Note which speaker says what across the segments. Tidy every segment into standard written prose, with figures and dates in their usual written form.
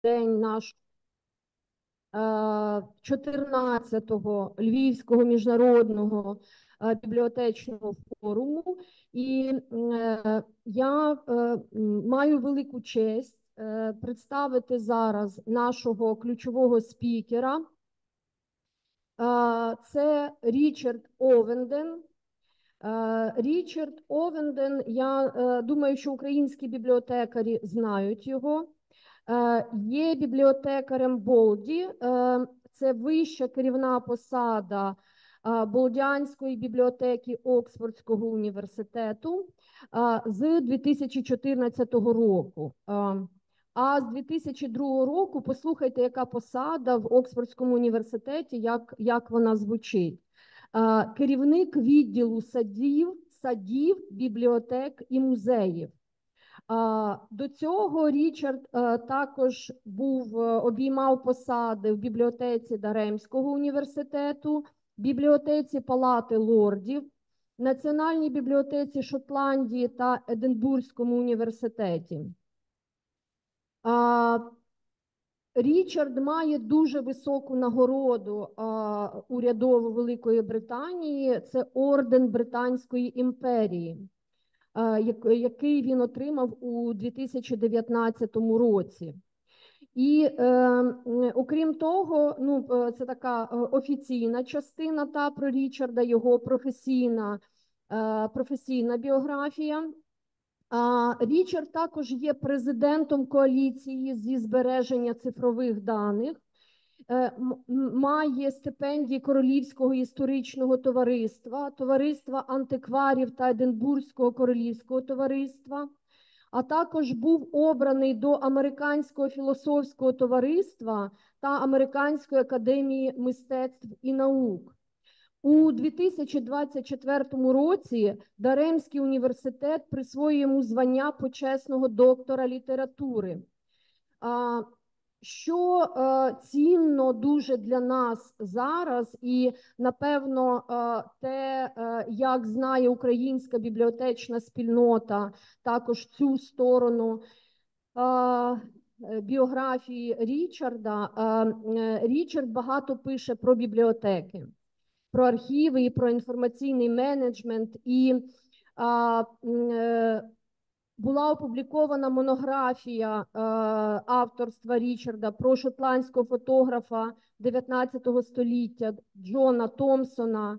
Speaker 1: день нашого 14-го Львівського міжнародного бібліотечного форуму. І я маю велику честь представити зараз нашого ключового спікера. Це Річард Овенден. Річард Овенден, я думаю, що українські бібліотекарі знають його. Є бібліотекарем Болді, це вища керівна посада Болдянської бібліотеки Оксфордського університету з 2014 року. А з 2002 року, послухайте, яка посада в Оксфордському університеті, як вона звучить. Керівник відділу садів, бібліотек і музеїв. До цього Річард також обіймав посади в бібліотеці Даремського університету, бібліотеці Палати лордів, Національній бібліотеці Шотландії та Единбурзькому університеті. Річард має дуже високу нагороду урядову Великої Британії, це орден Британської імперії, який він отримав у 2019 році. І окрім того, це така офіційна частина про Річарда, його професійна біографія. Річард також є президентом коаліції зі збереження цифрових даних, має стипендії Королівського історичного товариства, Товариства антикварів та Единбурзького королівського товариства, а також був обраний до Американського філософського товариства та Американської академії мистецтв і наук. У 2024 році Даремський університет присвоює йому звання почесного доктора літератури. Що цінно дуже для нас зараз, і, напевно, те, як знає українська бібліотечна спільнота, також цю сторону біографії Річарда. Річард багато пише про бібліотеки, про архіви і про інформаційний менеджмент, і була опублікована монографія авторства Річарда про шотландського фотографа 19 століття Джона Томпсона.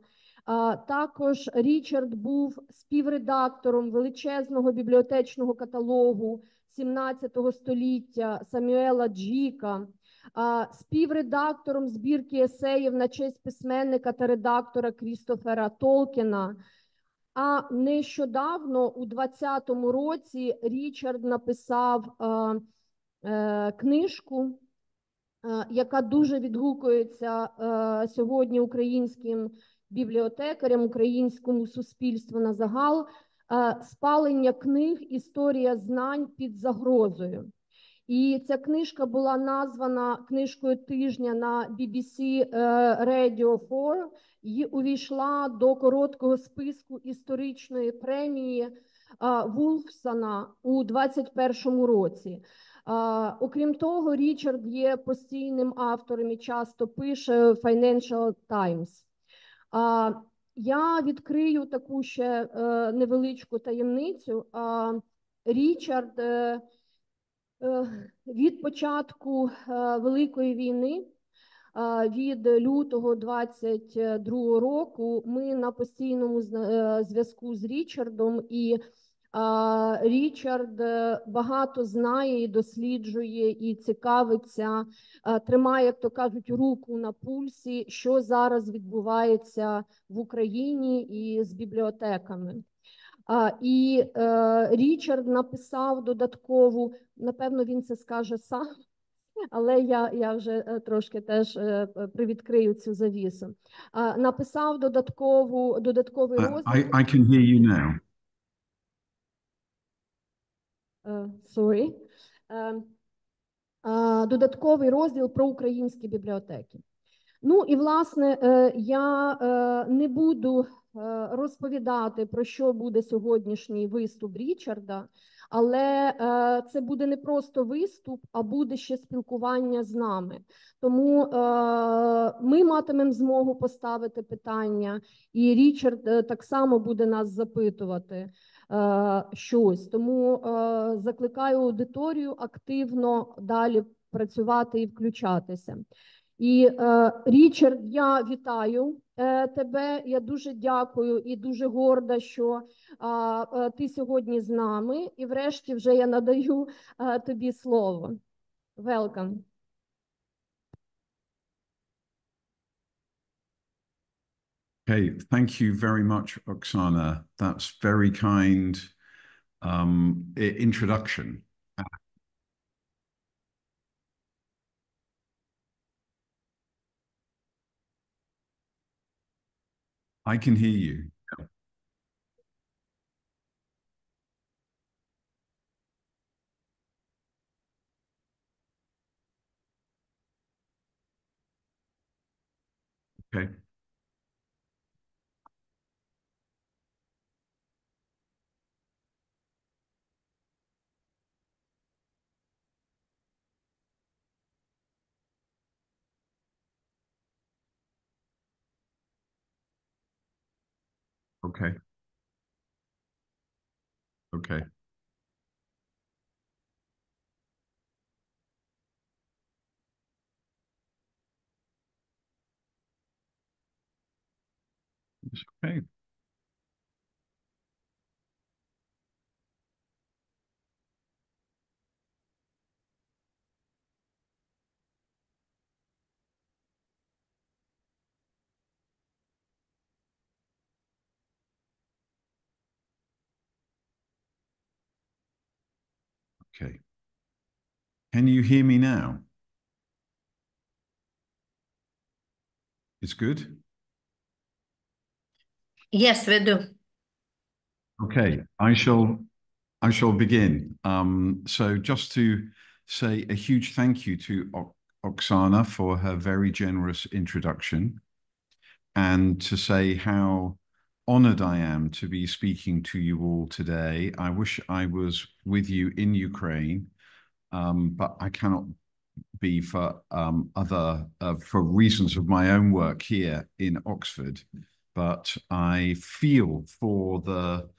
Speaker 1: Також Річард був співредактором величезного бібліотечного каталогу 17 століття Самюела Джіка, співредактором збірки есеїв на честь письменника та редактора Крістофера Толкіна. А нещодавно, у 2020 році, Річард написав книжку, яка дуже відгукується сьогодні українським бібліотекарям, українському суспільству на загал, «Спалення книг. Історія знань під загрозою». І ця книжка була названа книжкою тижня на BBC Radio 4 і увійшла до короткого списку історичної премії Вулфсона у 2021 році. Окрім того, Річард є постійним автором і часто пише Financial Times. Я відкрию таку ще невеличку таємницю. Річард від початку Великої війни, від лютого 22 року, ми на постійному зв'язку з Річардом, і Річард багато знає і досліджує, і цікавиться, тримає, як то кажуть, руку на пульсі, що зараз відбувається в Україні і з бібліотеками. І Річард написав додаткову, напевно, він це скаже сам, але я вже трошки теж привідкрию цю завісу. Написав додатковий розділ.
Speaker 2: I can hear you now.
Speaker 1: Sorry. Додатковий розділ про українські бібліотеки. Ну і, власне, я не буду розповідати, про що буде сьогоднішній виступ Річарда, але це буде не просто виступ, а буде ще спілкування з нами. Тому ми матимемо змогу поставити питання, і Річард так само буде нас запитувати щось. Тому закликаю аудиторію активно далі працювати і включатися. І Річард, я вітаю тебе. Я дуже дякую і дуже горда, що ти сьогодні з нами. І врешті вже я надаю тобі слово. Welcome.
Speaker 2: Okay, thank you very much, Oksana. That's very kind introduction. I can hear you. Okay. Okay. Okay. Okay. Okay. Can you hear me now? It's good?
Speaker 3: Yes, we do.
Speaker 2: Okay, I shall begin. So just to say a huge thank you to Oksana for her very generous introduction, and to say how honored I am to be speaking to you all today. I wish I was with you in Ukraine, but I cannot be for for reasons of my own work here in Oxford. But I feel for the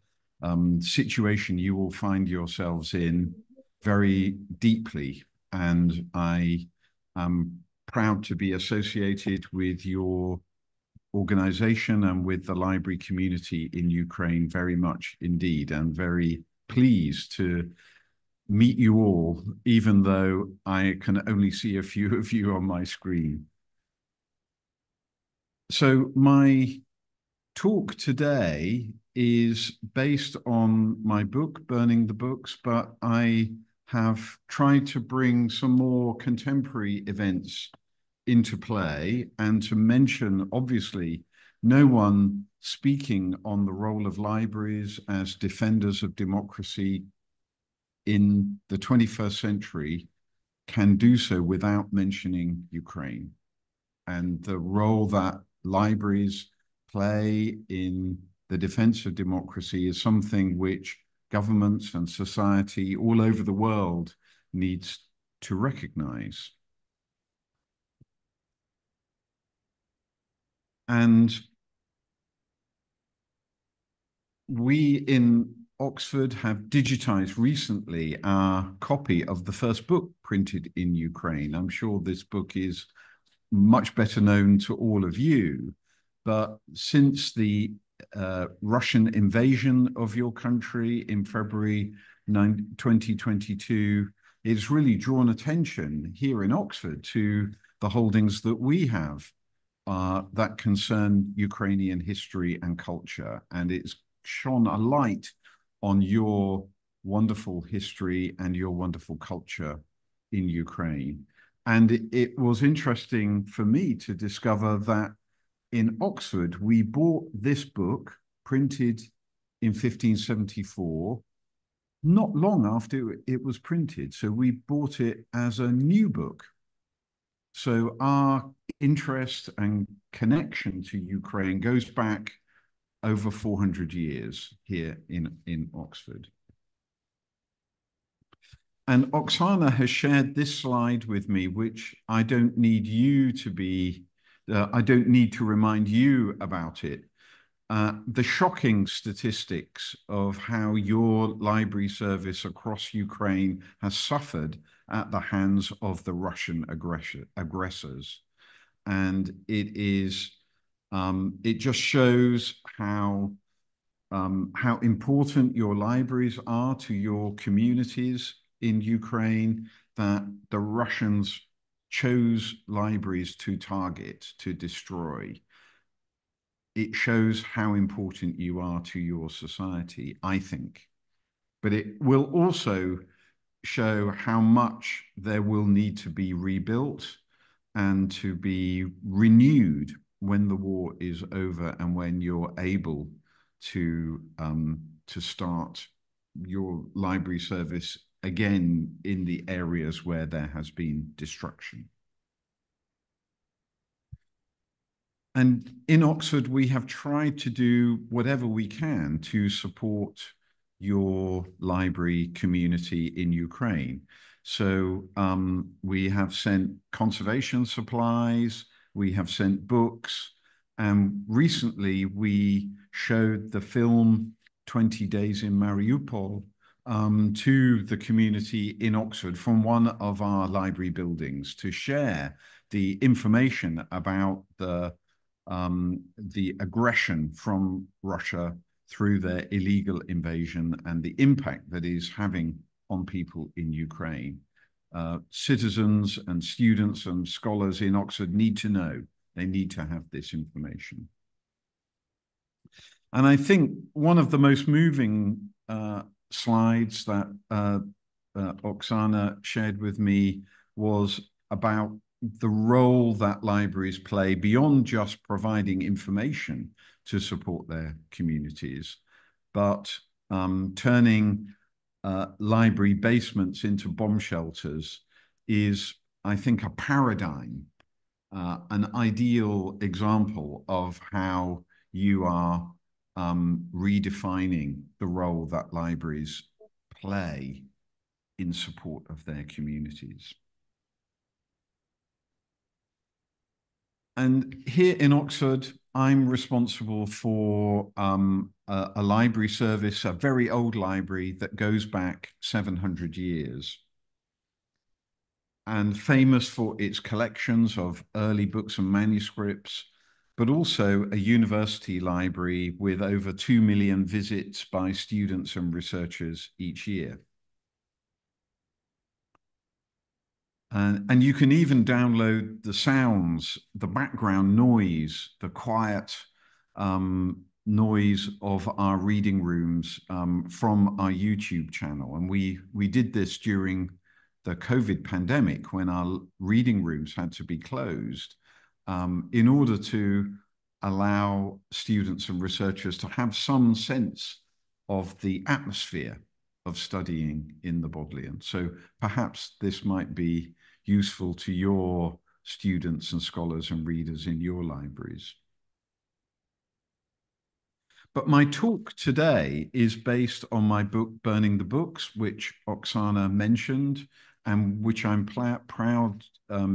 Speaker 2: situation you will find yourselves in very deeply, and I am proud to be associated with your organization and with the library community in Ukraine very much indeed, and very pleased to meet you all, even though I can only see a few of you on my screen. So my talk today is based on my book, Burning the Books, but I have tried to bring some more contemporary events into play, and to mention, obviously, no one speaking on the role of libraries as defenders of democracy in the 21st century can do so without mentioning Ukraine and the role that libraries play in the defense of democracy is something which governments and society all over the world needs to recognize. And we in Oxford have digitized recently our copy of the first book printed in Ukraine. I'm sure this book is much better known to all of you, but since the Russian invasion of your country in February 2022, it's really drawn attention here in Oxford to the holdings that we have that concern Ukrainian history and culture. And it's shone a light on your wonderful history and your wonderful culture in Ukraine. And it was interesting for me to discover that in Oxford, we bought this book printed in 1574, not long after it was printed. So we bought it as a new book. So our interest and connection to Ukraine goes back over 400 years here in Oxford. And Oksana has shared this slide with me, which I don't need you to be, I don't need to remind you about it. The shocking statistics of how your library service across Ukraine has suffered at the hands of the Russian aggressors. And it just shows how important your libraries are to your communities in Ukraine, that the Russians chose libraries to target, to destroy. It shows how important you are to your society, I think. But it will also show how much there will need to be rebuilt and to be renewed when the war is over and when you're able to start your library service again in the areas where there has been destruction. And in Oxford, we have tried to do whatever we can to support your library community in Ukraine. So we have sent conservation supplies, we have sent books, and recently we showed the film 20 Days in Mariupol to the community in Oxford from one of our library buildings to share the information about the aggression from Russia through their illegal invasion and the impact that is having on people in Ukraine. Citizens and students and scholars in Oxford need to know. They need to have this information. And I think one of the most moving slides that Oksana shared with me was about the role that libraries play beyond just providing information to support their communities, but turning library basements into bomb shelters is, I think, a paradigm, an ideal example of how you are redefining the role that libraries play in support of their communities. And here in Oxford, I'm responsible for a library service, a very old library that goes back 700 years and famous for its collections of early books and manuscripts, but also a university library with over 2 million visits by students and researchers each year. And you can even download the sounds, the background noise, the quiet noise of our reading rooms from our YouTube channel. And we did this during the COVID pandemic when our reading rooms had to be closed in order to allow students and researchers to have some sense of the atmosphere of studying in the Bodleian. So perhaps this might be useful to your students and scholars and readers in your libraries. But my talk today is based on my book, Burning the Books, which Oksana mentioned, and which I'm proud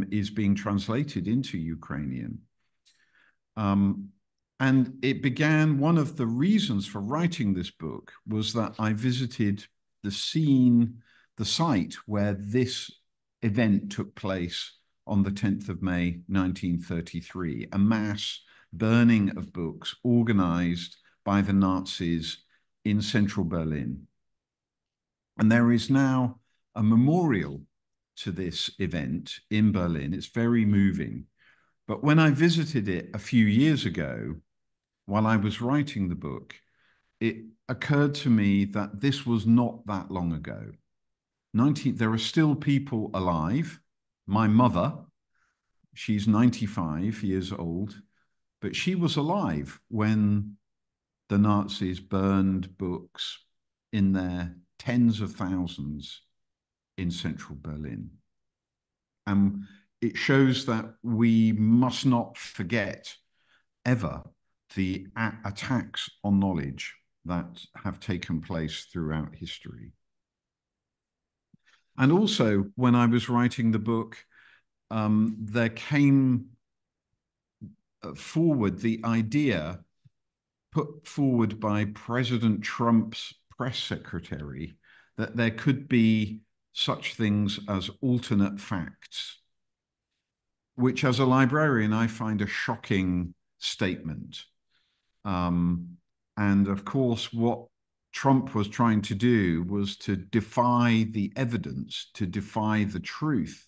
Speaker 2: is being translated into Ukrainian. And it began, one of the reasons for writing this book was that I visited the site where this event took place on the 10th of May, 1933, a mass burning of books organized by the Nazis in central Berlin. And there is now a memorial to this event in Berlin. It's very moving. But when I visited it a few years ago, while I was writing the book, it occurred to me that this was not that long ago. There are still people alive. My mother, she's 95 years old, but she was alive when the Nazis burned books in their tens of thousands in central Berlin. And it shows that we must not forget ever the attacks on knowledge that have taken place throughout history. And also, when I was writing the book, there came forward the idea put forward by President Trump's press secretary that there could be such things as alternate facts, which as a librarian, I find a shocking statement. And of course, what Trump was trying to do was to defy the evidence, to defy the truth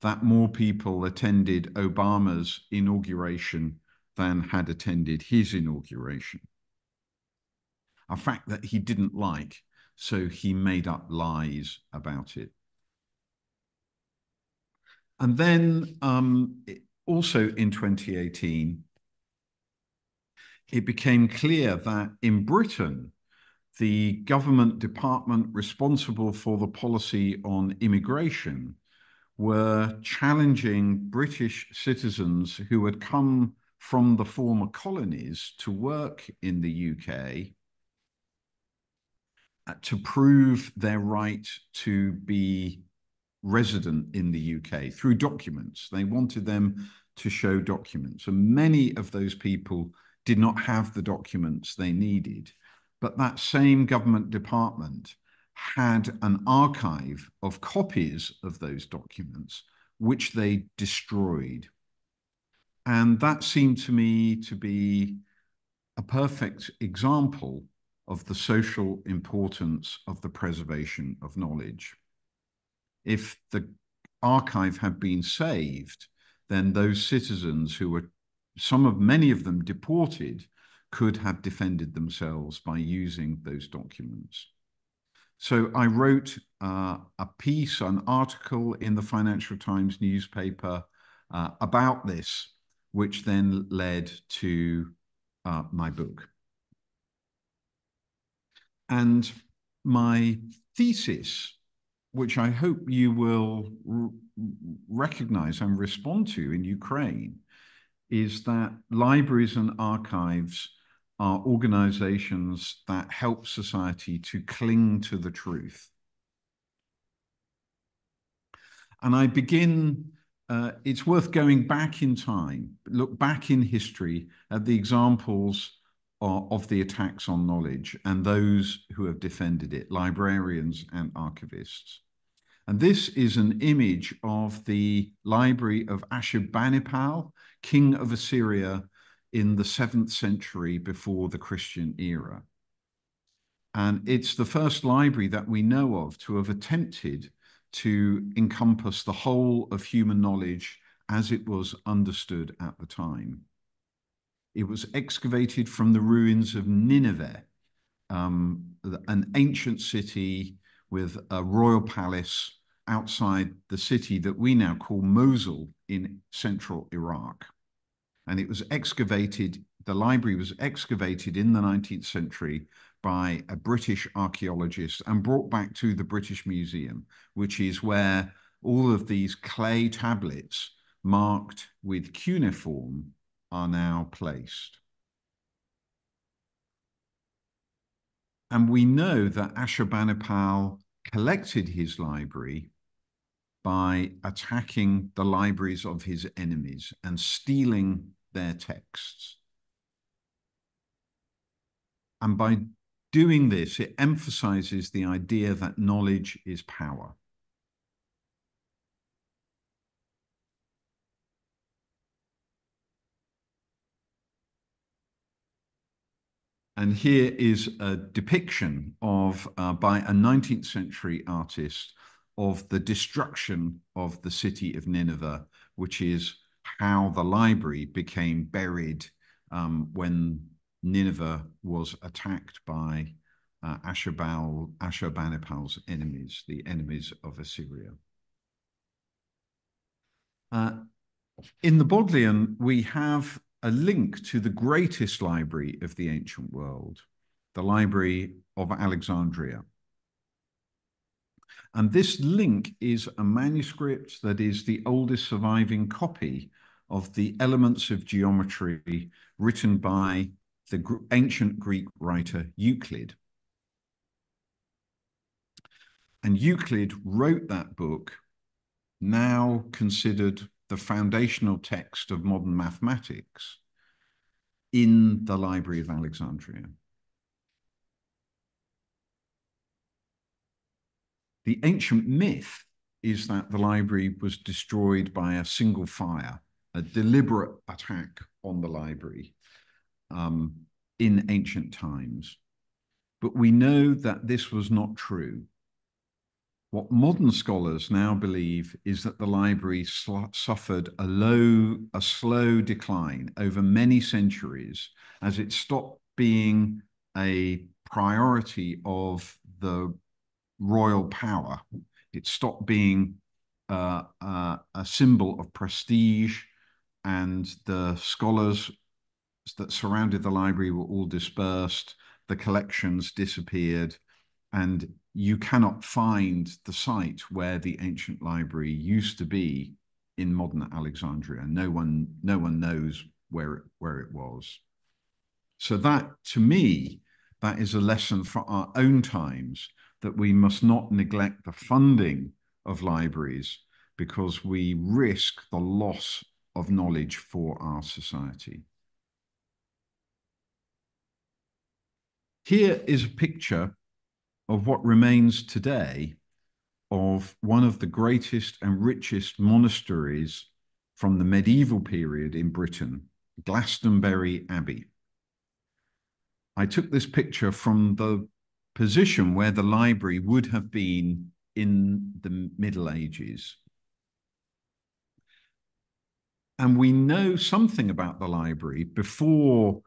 Speaker 2: that more people attended Obama's inauguration than had attended his inauguration. A fact that he didn't like, so he made up lies about it. And then also in 2018, it became clear that in Britain, the government department responsible for the policy on immigration were challenging British citizens who had come from the former colonies to work in the UK to prove their right to be resident in the UK through documents. They wanted them to show documents. And many of those people did not have the documents they needed. But that same government department had an archive of copies of those documents, which they destroyed. And that seemed to me to be a perfect example of the social importance of the preservation of knowledge. If the archive had been saved, then those citizens who were, many of them deported, could have defended themselves by using those documents. So I wrote a piece, an article in the Financial Times newspaper about this, which then led to my book. And my thesis, which I hope you will recognize and respond to in Ukraine, is that libraries and archives are organizations that help society to cling to the truth. And I begin, it's worth going back in time, look back in history at the examples of the attacks on knowledge and those who have defended it, librarians and archivists. And this is an image of the library of Ashurbanipal, king of Assyria in the 7th century before the Christian era. And it's the first library that we know of to have attempted to encompass the whole of human knowledge as it was understood at the time. It was excavated from the ruins of Nineveh, an ancient city with a royal palace outside the city that we now call Mosul in central Iraq. And it was excavated, the library was excavated in the 19th century by a British archaeologist and brought back to the British Museum, which is where all of these clay tablets marked with cuneiform are now placed. And we know that Ashurbanipal collected his library by attacking the libraries of his enemies and stealing their texts. And by doing this, it emphasizes the idea that knowledge is power. And here is a depiction of, by a 19th century artist, of the destruction of the city of Nineveh, which is how the library became buried when Nineveh was attacked by Ashurbanipal's enemies, the enemies of Assyria. In the Bodleian, we have a link to the greatest library of the ancient world, the Library of Alexandria. And this link is a manuscript that is the oldest surviving copy of the Elements of Geometry written by the ancient Greek writer Euclid. And Euclid wrote that book, now considered the foundational text of modern mathematics, in the Library of Alexandria. The ancient myth is that the library was destroyed by a single fire, a deliberate attack on the library in ancient times. But we know that this was not true. What modern scholars now believe is that the library suffered a slow decline over many centuries as it stopped being a priority of the royal power. It stopped being a symbol of prestige, and the scholars that surrounded the library were all dispersed. The collections disappeared, and you cannot find the site where the ancient library used to be in modern Alexandria. No one knows where it was. So that, to me, that is a lesson for our own times, that we must not neglect the funding of libraries, because we risk the loss of knowledge for our society. Here is a picture of what remains today of one of the greatest and richest monasteries from the medieval period in Britain, Glastonbury Abbey. I took this picture from the position where the library would have been in the Middle Ages. And we know something about the library before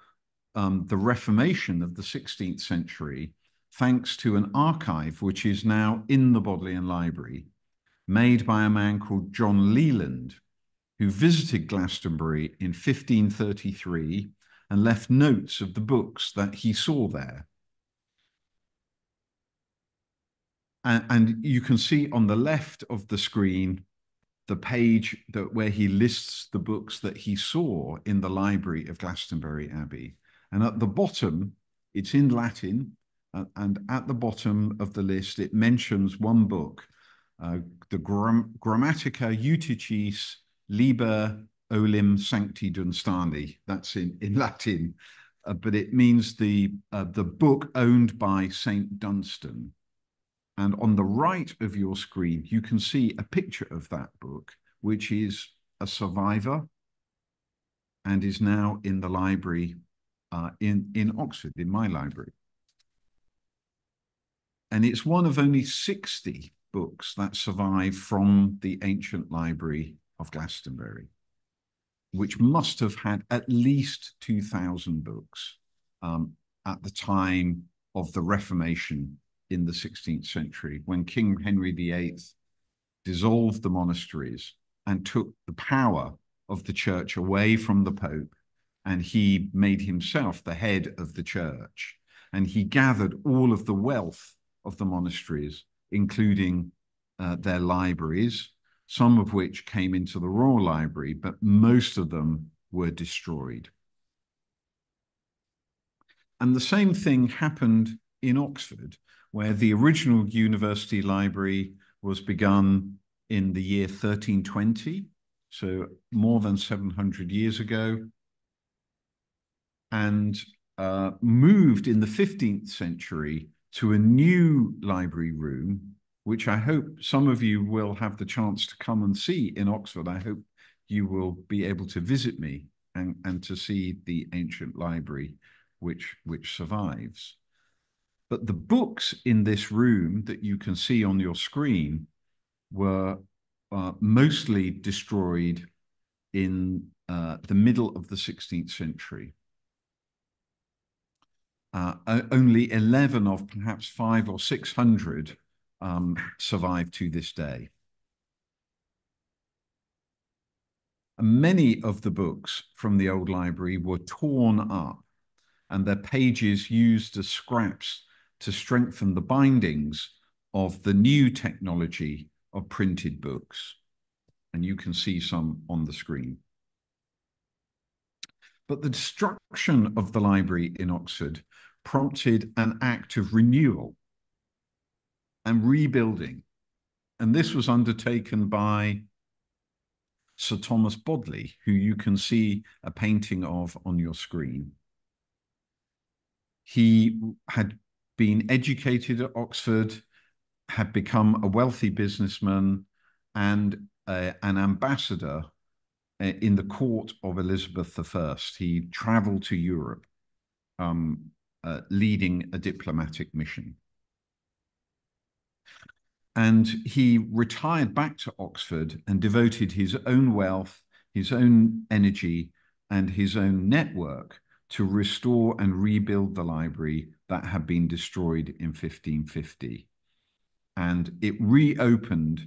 Speaker 2: the Reformation of the 16th century, thanks to an archive which is now in the Bodleian Library, made by a man called John Leland, who visited Glastonbury in 1533 and left notes of the books that he saw there. And you can see on the left of the screen the page where he lists the books that he saw in the library of Glastonbury Abbey. And at the bottom, it's in Latin, and at the bottom of the list, it mentions one book, the Grammatica Uticis Liber Olim Sancti Dunstani. That's in Latin, but it means the book owned by Saint Dunstan. And on the right of your screen, you can see a picture of that book, which is a survivor and is now in the library in Oxford, in my library. And it's one of only 60 books that survive from the ancient library of Glastonbury, which must have had at least 2,000 books at the time of the Reformation in the 16th century, when King Henry VIII dissolved the monasteries and took the power of the church away from the Pope, and he made himself the head of the church. And he gathered all of the wealth of the monasteries, including their libraries, some of which came into the Royal Library, but most of them were destroyed. And the same thing happened in Oxford, where the original university library was begun in the year 1320, so more than 700 years ago, and moved in the 15th century to a new library room, which I hope some of you will have the chance to come and see in Oxford. I hope you will be able to visit me and to see the ancient library which survives. But the books in this room that you can see on your screen were mostly destroyed in the middle of the 16th century. Only 11 of perhaps 500 or 600 survive to this day. And many of the books from the old library were torn up and their pages used as scraps to strengthen the bindings of the new technology of printed books. And you can see some on the screen. But the destruction of the library in Oxford prompted an act of renewal. and rebuilding. And this was undertaken by Sir Thomas Bodley, who you can see a painting of on your screen. He had been educated at Oxford, had become a wealthy businessman and an ambassador in the court of Elizabeth I. He traveled to Europe, leading a diplomatic mission. And he retired back to Oxford and devoted his own wealth, his own energy, and his own network to restore and rebuild the library that had been destroyed in 1550. And it reopened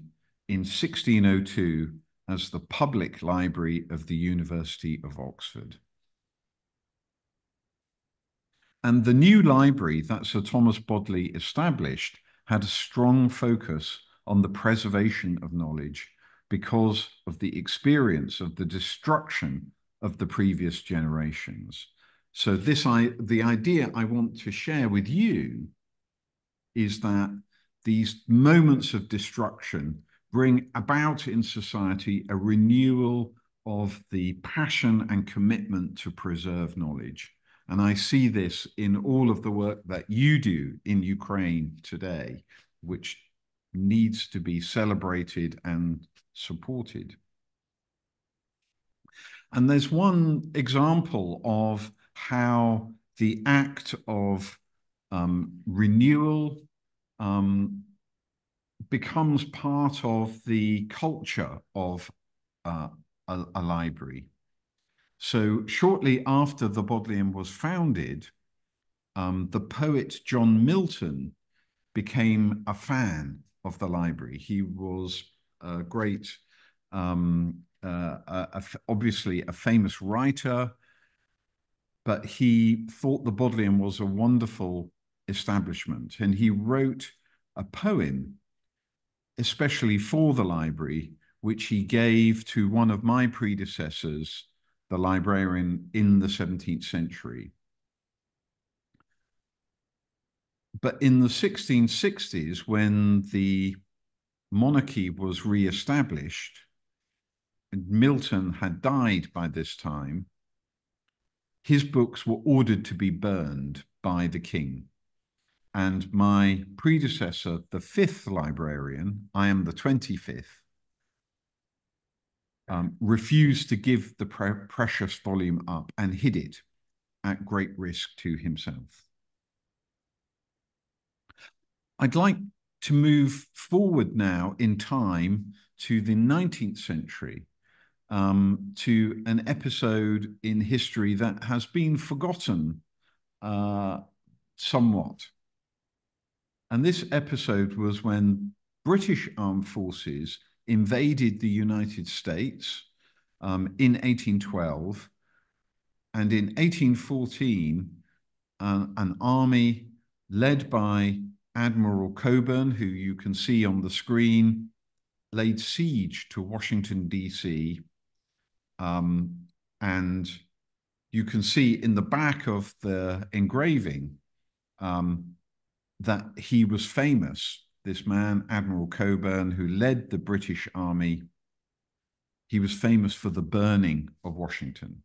Speaker 2: in 1602 as the public library of the University of Oxford. And the new library that Sir Thomas Bodley established had a strong focus on the preservation of knowledge because of the experience of the destruction of the previous generations. So the idea I want to share with you is that these moments of destruction bring about in society a renewal of the passion and commitment to preserve knowledge. And I see this in all of the work that you do in Ukraine today, which needs to be celebrated and supported. And there's one example of how the act of renewal becomes part of the culture of a library. So shortly after the Bodleian was founded, the poet John Milton became a fan of the library. He was a great, obviously a famous writer, but he thought the Bodleian was a wonderful establishment. And he wrote a poem especially for the library, which he gave to one of my predecessors, the librarian in the 17th century. But in the 1660s, when the monarchy was re-established, Milton had died by this time, his books were ordered to be burned by the king. And my predecessor, the 5th librarian, I am the 25th, refused to give the precious volume up and hid it at great risk to himself. I'd like to move forward now in time to the 19th century, to an episode in history that has been forgotten somewhat. And this episode was when British armed forces invaded the United States in 1812. And in 1814, an army led by Admiral Cockburn, who you can see on the screen, laid siege to Washington, D.C. And you can see in the back of the engraving that he was famous, this man, Admiral Cockburn, who led the British army. He was famous for the burning of Washington.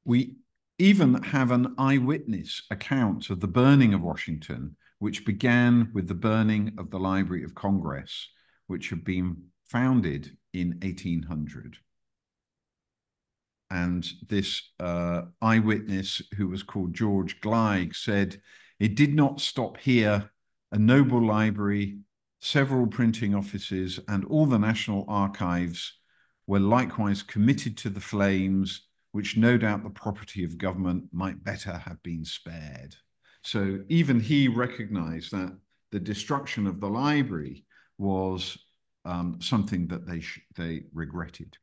Speaker 2: We even have an eyewitness account of the burning of Washington, which began with the burning of the Library of Congress, which had been founded in 1800. And this eyewitness, who was called George Gleig, said, "It did not stop here. A noble library, several printing offices, and all the national archives were likewise committed to the flames, which no doubt the property of government might better have been spared." So even he recognized that the destruction of the library was something that they regretted.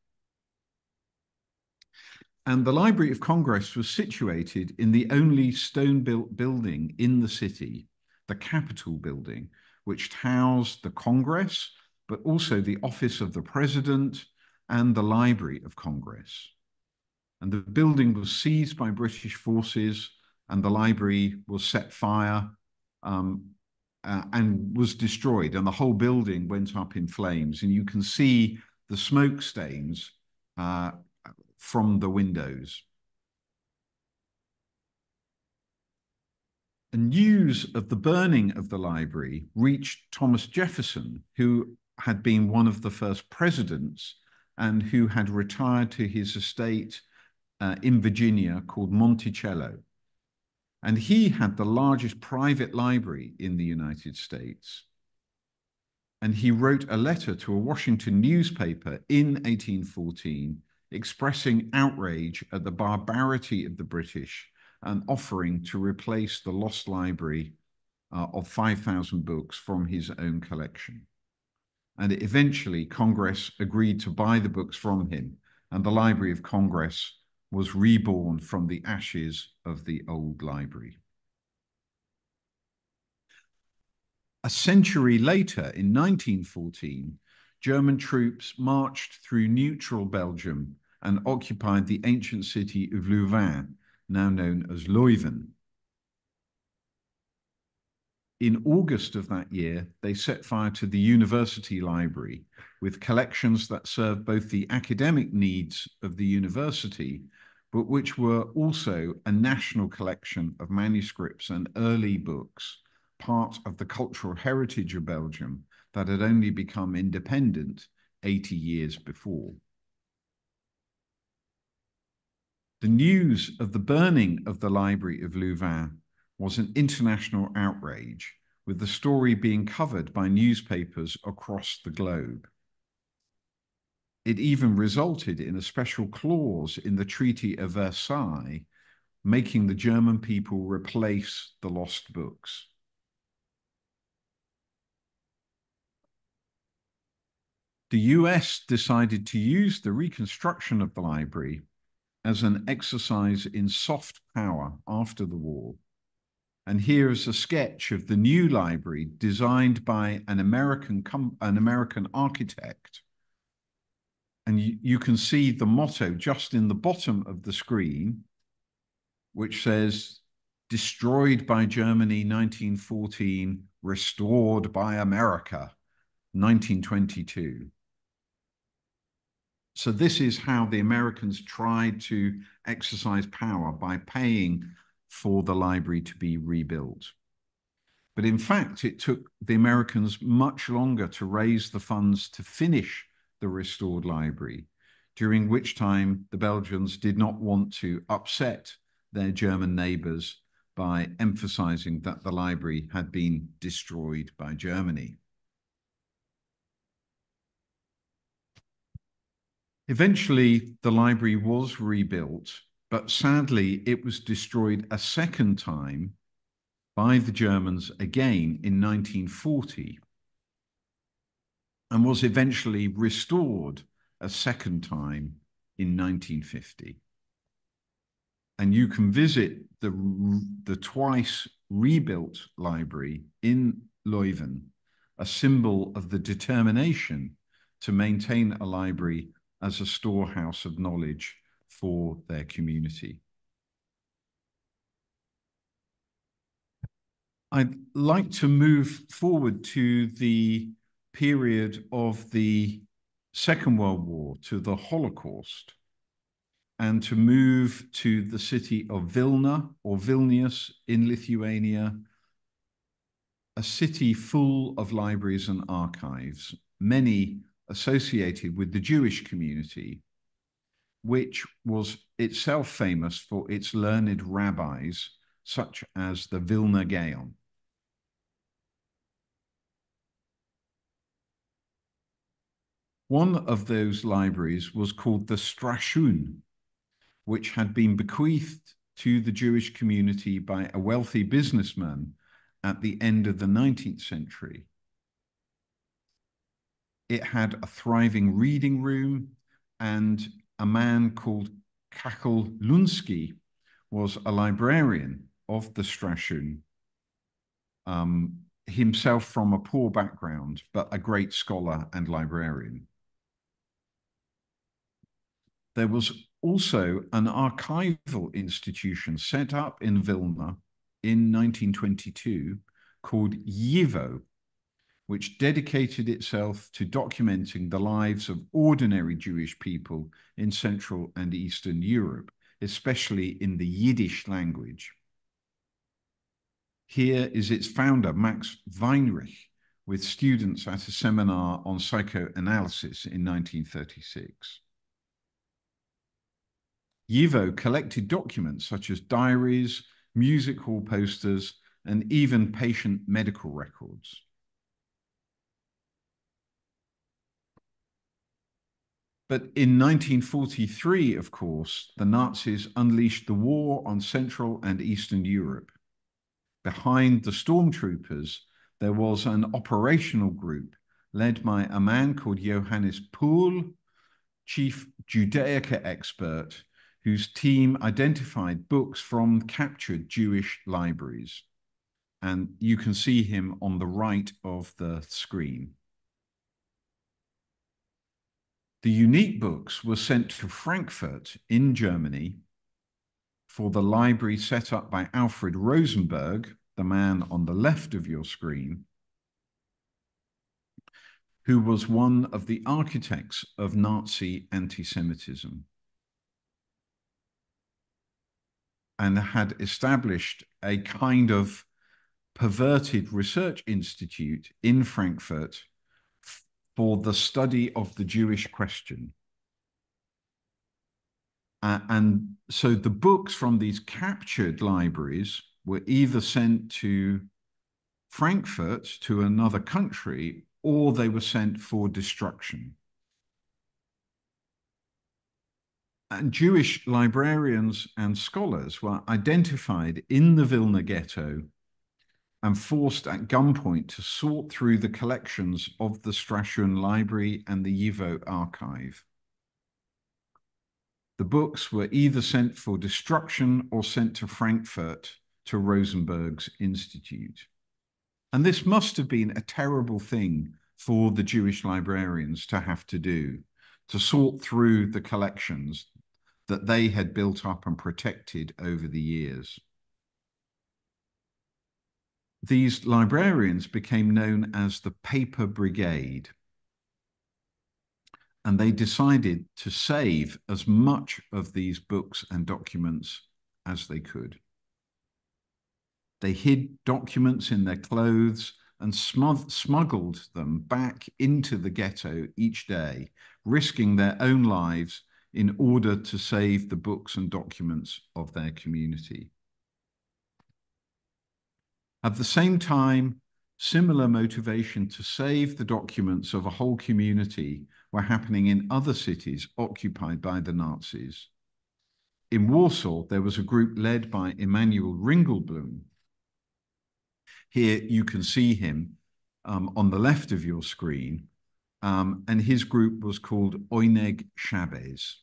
Speaker 2: And the Library of Congress was situated in the only stone-built building in the city, the Capitol building, which housed the Congress, but also the office of the President and the Library of Congress. And the building was seized by British forces, and the library was set fire and was destroyed, and the whole building went up in flames. And you can see the smoke stains from the windows. And news of the burning of the library reached Thomas Jefferson, who had been one of the first presidents and who had retired to his estate in Virginia called Monticello. And he had the largest private library in the United States. And he wrote a letter to a Washington newspaper in 1814 expressing outrage at the barbarity of the British and offering to replace the lost library of 5,000 books from his own collection. And eventually, Congress agreed to buy the books from him, and the Library of Congress was reborn from the ashes of the old library. A century later, in 1914, German troops marched through neutral Belgium and occupied the ancient city of Louvain, now known as Leuven. In August of that year, they set fire to the university library with collections that served both the academic needs of the university, but which were also a national collection of manuscripts and early books, part of the cultural heritage of Belgium that had only become independent 80 years before. The news of the burning of the Library of Louvain was an international outrage, with the story being covered by newspapers across the globe. It even resulted in a special clause in the Treaty of Versailles, making the German people replace the lost books. The US decided to use the reconstruction of the library as an exercise in soft power after the war. And here is a sketch of the new library designed by an American architect. And you can see the motto just in the bottom of the screen, which says, "Destroyed by Germany, 1914, restored by America, 1922. So this is how the Americans tried to exercise power, by paying for the library to be rebuilt. But in fact, it took the Americans much longer to raise the funds to finish the restored library, during which time the Belgians did not want to upset their German neighbors by emphasizing that the library had been destroyed by Germany. Eventually, the library was rebuilt, but sadly, it was destroyed a second time by the Germans again in 1940, and was eventually restored a second time in 1950. And you can visit the twice rebuilt library in Leuven, a symbol of the determination to maintain a library as a storehouse of knowledge for their community. I'd like to move forward to the period of the Second World War, to the Holocaust, and to move to the city of Vilna, or Vilnius in Lithuania, a city full of libraries and archives, many associated with the Jewish community, which was itself famous for its learned rabbis, such as the Vilna Gaon. One of those libraries was called the Strashun, which had been bequeathed to the Jewish community by a wealthy businessman at the end of the 19th century. It had a thriving reading room, and a man called Kakel Lunsky was a librarian of the Strashun, himself from a poor background, but a great scholar and librarian. There was also an archival institution set up in Vilna in 1922 called YIVO, which dedicated itself to documenting the lives of ordinary Jewish people in Central and Eastern Europe, especially in the Yiddish language. Here is its founder, Max Weinrich, with students at a seminar on psychoanalysis in 1936. YIVO collected documents such as diaries, music hall posters, and even patient medical records. But in 1943, of course, the Nazis unleashed the war on Central and Eastern Europe. Behind the stormtroopers, there was an operational group led by a man called Johannes Pohl, chief Judaica expert, whose team identified books from captured Jewish libraries. And you can see him on the right of the screen. The unique books were sent to Frankfurt in Germany for the library set up by Alfred Rosenberg, the man on the left of your screen, who was one of the architects of Nazi anti-Semitism and had established a kind of perverted research institute in Frankfurt for the study of the Jewish question. And so the books from these captured libraries were either sent to Frankfurt, to another country, or they were sent for destruction. And Jewish librarians and scholars were identified in the Vilna ghetto and forced at gunpoint to sort through the collections of the Strashun Library and the YIVO archive. The books were either sent for destruction or sent to Frankfurt to Rosenberg's institute. And this must have been a terrible thing for the Jewish librarians to have to do, to sort through the collections that they had built up and protected over the years. These librarians became known as the Paper Brigade, and they decided to save as much of these books and documents as they could. They hid documents in their clothes and smuggled them back into the ghetto each day, risking their own lives in order to save the books and documents of their community. At the same time, similar motivation to save the documents of a whole community were happening in other cities occupied by the Nazis. In Warsaw, there was a group led by Emanuel Ringelblum. Here you can see him on the left of your screen, and his group was called Oyneg Shabes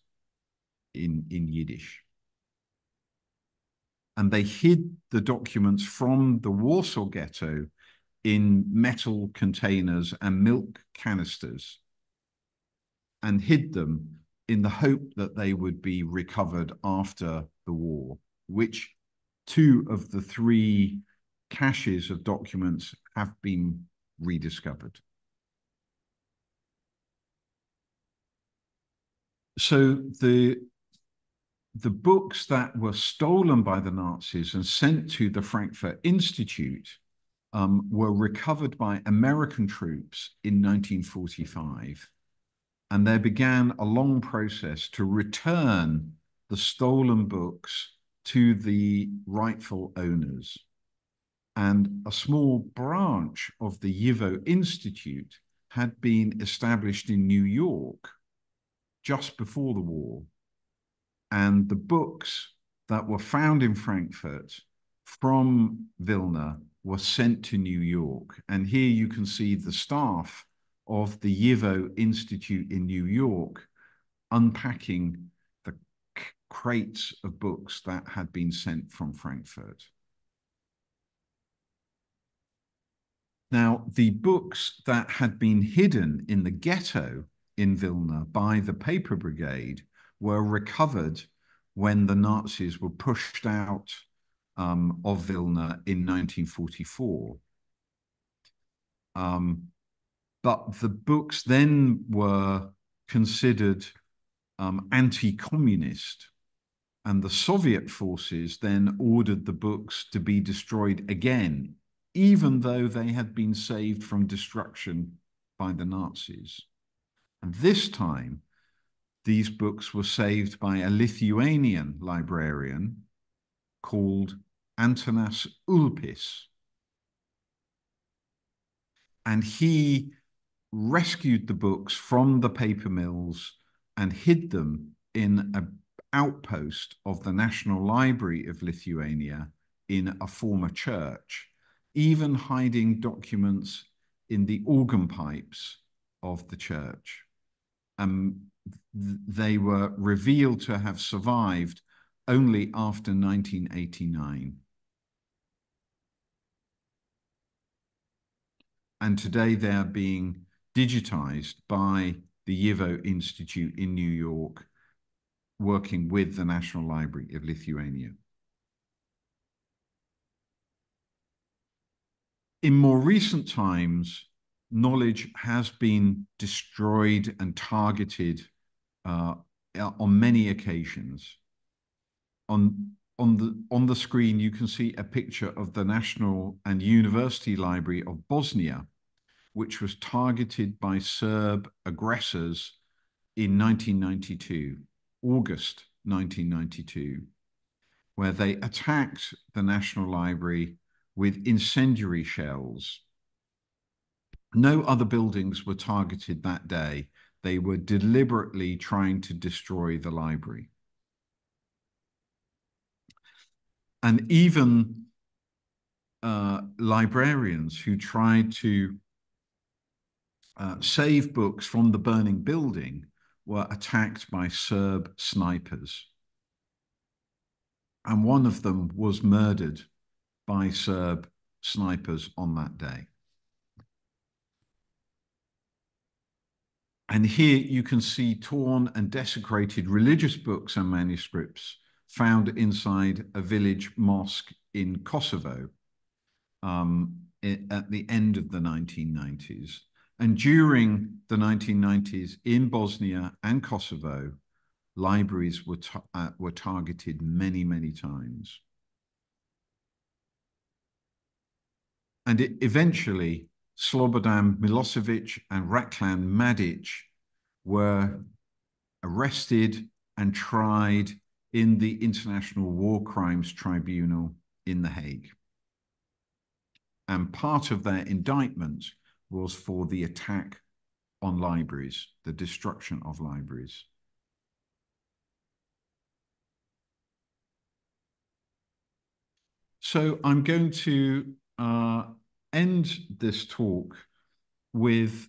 Speaker 2: in Yiddish. And they hid the documents from the Warsaw ghetto in metal containers and milk canisters, and hid them in the hope that they would be recovered after the war, which 2 of the 3 caches of documents have been rediscovered. So the books that were stolen by the Nazis and sent to the Frankfurt Institute were recovered by American troops in 1945. And there began a long process to return the stolen books to the rightful owners. And a small branch of the YIVO Institute had been established in New York just before the war. And the books that were found in Frankfurt from Vilna were sent to New York. And here you can see the staff of the YIVO Institute in New York unpacking the crates of books that had been sent from Frankfurt. Now, the books that had been hidden in the ghetto in Vilna by the Paper Brigade were recovered when the Nazis were pushed out of Vilna in 1944. But the books then were considered anti-communist, and the Soviet forces then ordered the books to be destroyed again, even though they had been saved from destruction by the Nazis. And this time, these books were saved by a Lithuanian librarian called Antanas Ulpis. And he rescued the books from the paper mills and hid them in an outpost of the National Library of Lithuania in a former church, even hiding documents in the organ pipes of the church. They were revealed to have survived only after 1989. And today they are being digitized by the YIVO Institute in New York, working with the National Library of Lithuania. In more recent times, knowledge has been destroyed and targeted on many occasions. On the screen, you can see a picture of the National and University Library of Bosnia, which was targeted by Serb aggressors in 1992, August 1992, where they attacked the National Library with incendiary shells. No other buildings were targeted that day. They were deliberately trying to destroy the library. And even librarians who tried to save books from the burning building were attacked by Serb snipers. And one of them was murdered by Serb snipers on that day. And here you can see torn and desecrated religious books and manuscripts found inside a village mosque in Kosovo at the end of the 1990s. And during the 1990s in Bosnia and Kosovo, libraries were targeted many, many times. And eventually, Slobodan Milosevic and Ratlan Mladic were arrested and tried in the International War Crimes Tribunal in The Hague. And part of their indictment was for the attack on libraries, the destruction of libraries. So I'm going to end this talk with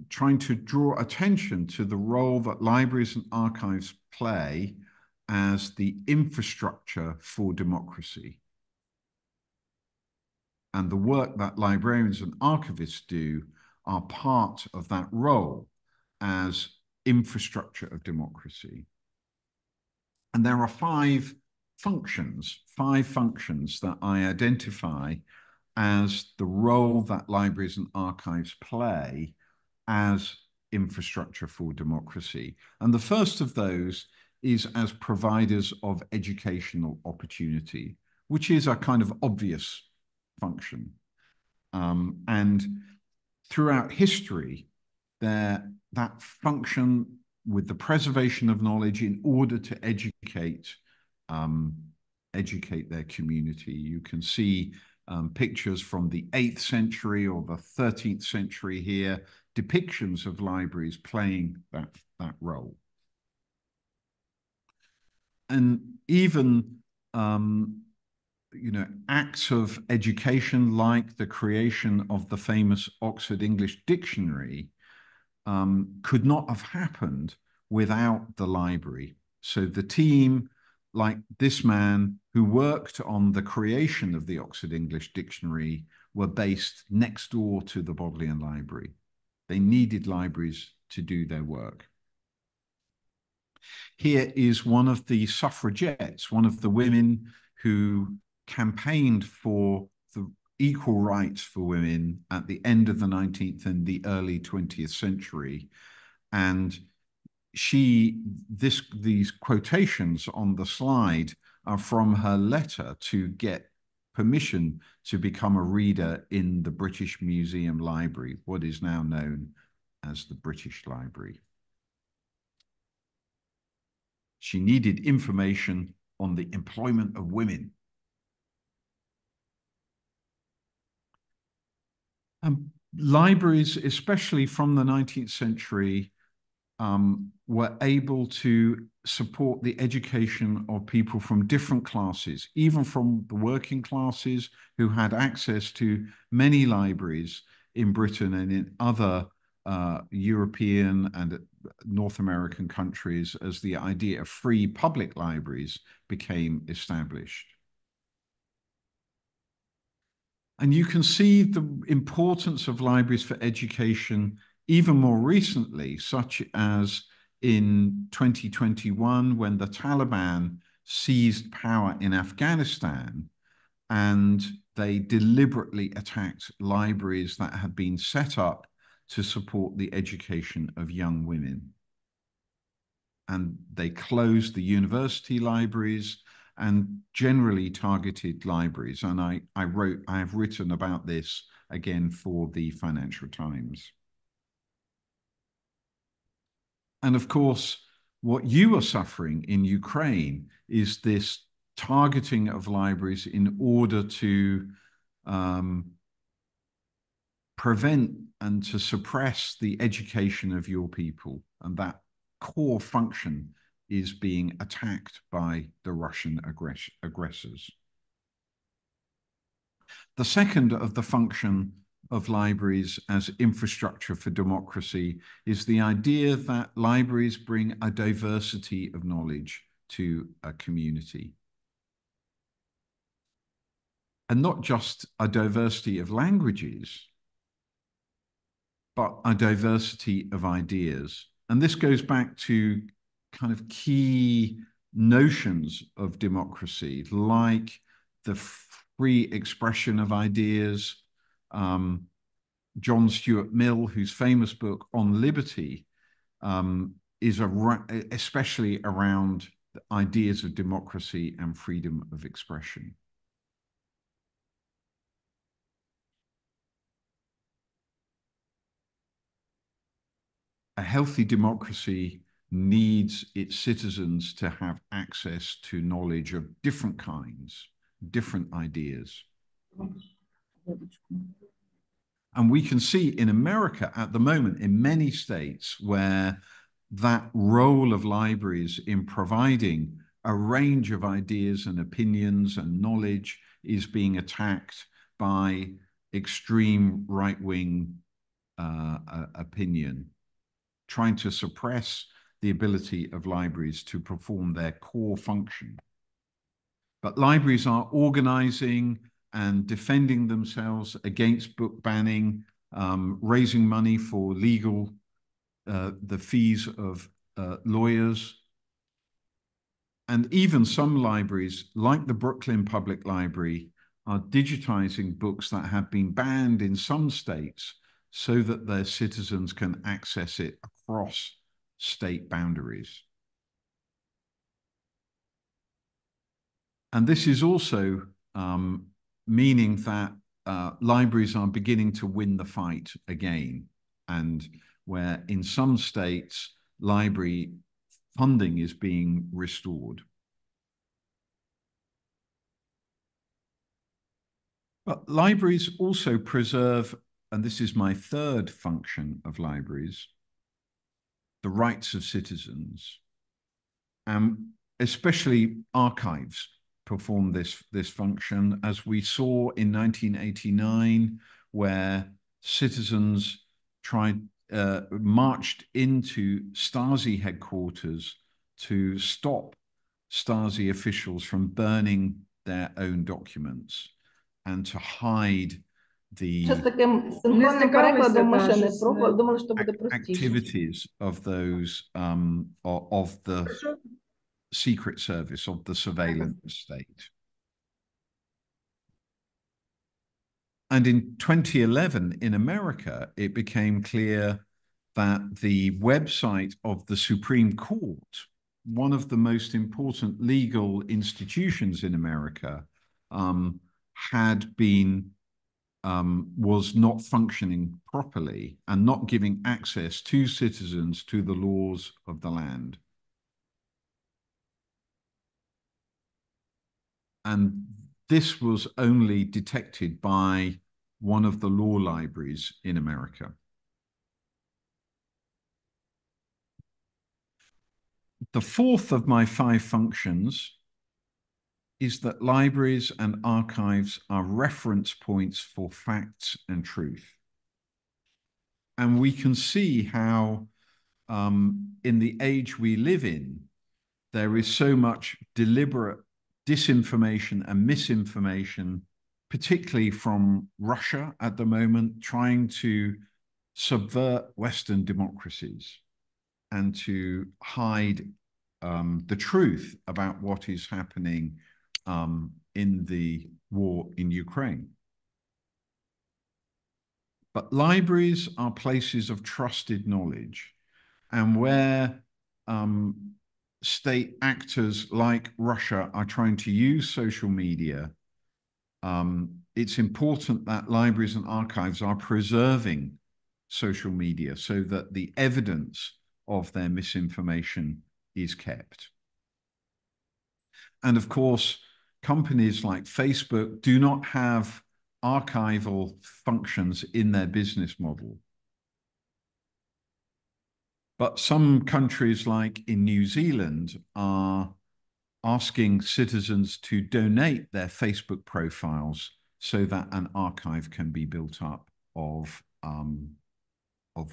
Speaker 2: trying to draw attention to the role that libraries and archives play as the infrastructure for democracy. And the work that librarians and archivists do are part of that role as infrastructure of democracy. And there are five functions that I identify as the role that libraries and archives play as infrastructure for democracy. And the first of those is as providers of educational opportunity, which is a kind of obvious function. And throughout history, that function with the preservation of knowledge in order to educate their community. You can see pictures from the 8th century or the 13th century here, depictions of libraries playing that role. And even acts of education like the creation of the famous Oxford English Dictionary could not have happened without the library. So the team, like this man who worked on the creation of the Oxford English Dictionary, were based next door to the Bodleian Library. They needed libraries to do their work. Here is one of the suffragettes, one of the women who campaigned for the equal rights for women at the end of the 19th and the early 20th century. And these quotations on the slide are from her letter to get permission to become a reader in the British Museum Library, what is now known as the British Library. She needed information on the employment of women. Libraries, especially from the 19th century, were able to support the education of people from different classes, even from the working classes who had access to many libraries in Britain and in other European and North American countries as the idea of free public libraries became established. And you can see the importance of libraries for education even more recently, such as in 2021, when the Taliban seized power in Afghanistan and they deliberately attacked libraries that had been set up to support the education of young women. And they closed the university libraries and generally targeted libraries. And I have written about this again for the Financial Times. And of course, what you are suffering in Ukraine is this targeting of libraries in order to prevent and to suppress the education of your people. And that core function is being attacked by the Russian aggressors. The second of the function of libraries as infrastructure for democracy is the idea that libraries bring a diversity of knowledge to a community. And not just a diversity of languages, but a diversity of ideas. And this goes back to kind of key notions of democracy, like the free expression of ideas. John Stuart Mill, whose famous book On Liberty is especially around the ideas of democracy and freedom of expression. A healthy democracy needs its citizens to have access to knowledge of different kinds, different ideas. And we can see in America at the moment, in many states, where that role of libraries in providing a range of ideas and opinions and knowledge is being attacked by extreme right-wing opinion, trying to suppress the ability of libraries to perform their core function. But libraries are organizing and defending themselves against book banning, raising money for legal, the fees of lawyers. And even some libraries, like the Brooklyn Public Library, are digitizing books that have been banned in some states so that their citizens can access it across state boundaries. And this is also meaning that libraries are beginning to win the fight again, and where in some states, library funding is being restored. But libraries also preserve, and this is my third function of libraries, the rights of citizens, and especially archives perform this function, as we saw in 1989, where citizens marched into Stasi headquarters to stop Stasi officials from burning their own documents and to hide the activities of those of the secret service, of the surveillance state. And in 2011 in America, it became clear that the website of the Supreme Court, one of the most important legal institutions in America, had been was not functioning properly and not giving access to citizens to the laws of the land. And this was only detected by one of the law libraries in America. The fourth of my 5 functions is that libraries and archives are reference points for facts and truth. And we can see how in the age we live in, there is so much deliberate disinformation and misinformation, particularly from Russia at the moment, trying to subvert Western democracies and to hide the truth about what is happening in the war in Ukraine. But libraries are places of trusted knowledge, and where state actors like Russia are trying to use social media, it's important that libraries and archives are preserving social media so that the evidence of their misinformation is kept. And of course, companies like Facebook do not have archival functions in their business model. But some countries, like in New Zealand, are asking citizens to donate their Facebook profiles so that an archive can be built up of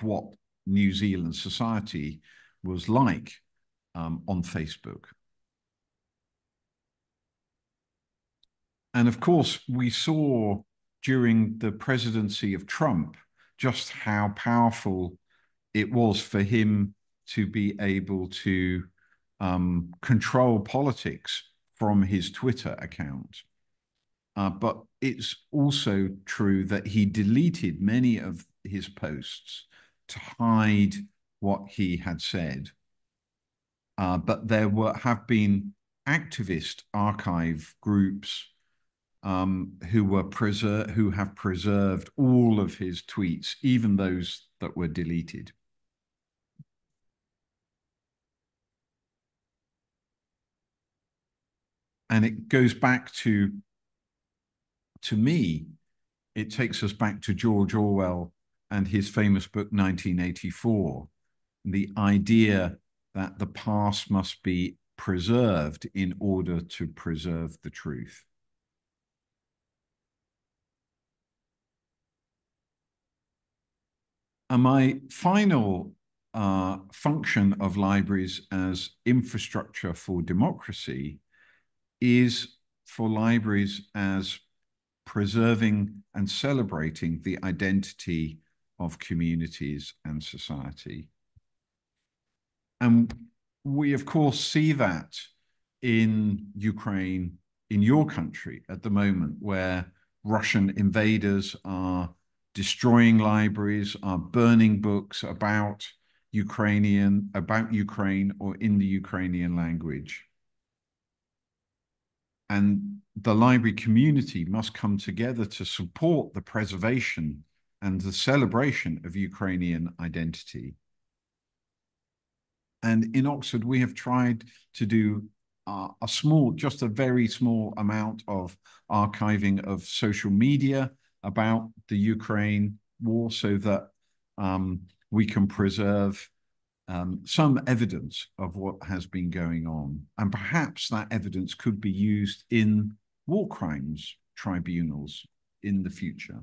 Speaker 2: what New Zealand society was like on Facebook. And of course, we saw during the presidency of Trump just how powerful it was for him to be able to control politics from his Twitter account. But it's also true that he deleted many of his posts to hide what he had said. But there have been activist archive groups who have preserved all of his tweets, even those that were deleted. And it goes back to me, it takes us back to George Orwell and his famous book 1984, the idea that the past must be preserved in order to preserve the truth. And my final function of libraries as infrastructure for democracy is for libraries as preserving and celebrating the identity of communities and society. And we, of course, see that in Ukraine, in your country at the moment, where Russian invaders are destroying libraries, are burning books about Ukraine or in the Ukrainian language. And the library community must come together to support the preservation and the celebration of Ukrainian identity. And in Oxford, we have tried to do just a very small amount of archiving of social media about the Ukraine war so that we can preserve some evidence of what has been going on. And perhaps that evidence could be used in war crimes tribunals in the future.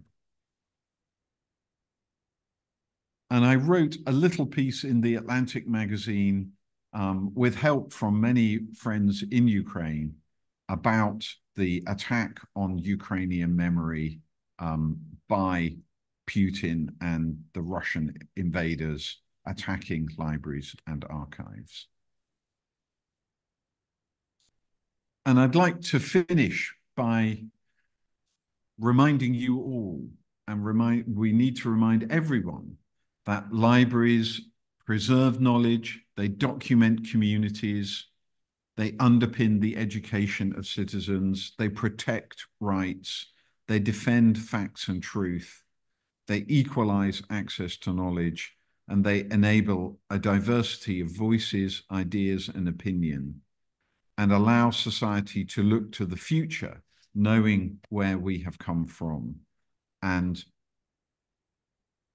Speaker 2: And I wrote a little piece in the Atlantic magazine with help from many friends in Ukraine about the attack on Ukrainian memory by Putin and the Russian invaders attacking libraries and archives. And I'd like to finish by reminding you all, and we need to remind everyone that libraries preserve knowledge, they document communities, they underpin the education of citizens, they protect rights, they defend facts and truth, they equalize access to knowledge, and they enable a diversity of voices, ideas, and opinion, and allow society to look to the future, knowing where we have come from. And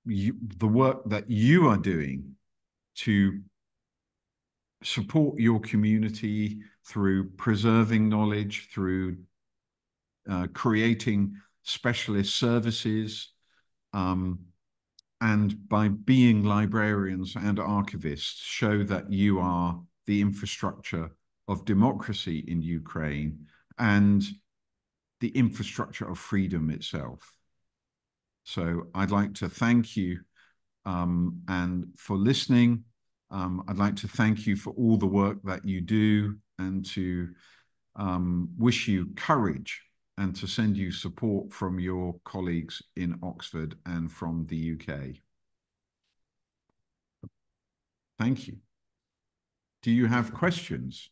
Speaker 2: the work that you are doing to support your community through preserving knowledge, through creating specialist services, and by being librarians and archivists, show that you are the infrastructure of democracy in Ukraine and the infrastructure of freedom itself. So I'd like to thank you and for listening. I'd like to thank you for all the work that you do, and to wish you courage, and to send you support from your colleagues in Oxford and from the UK. Thank you. Do you have questions?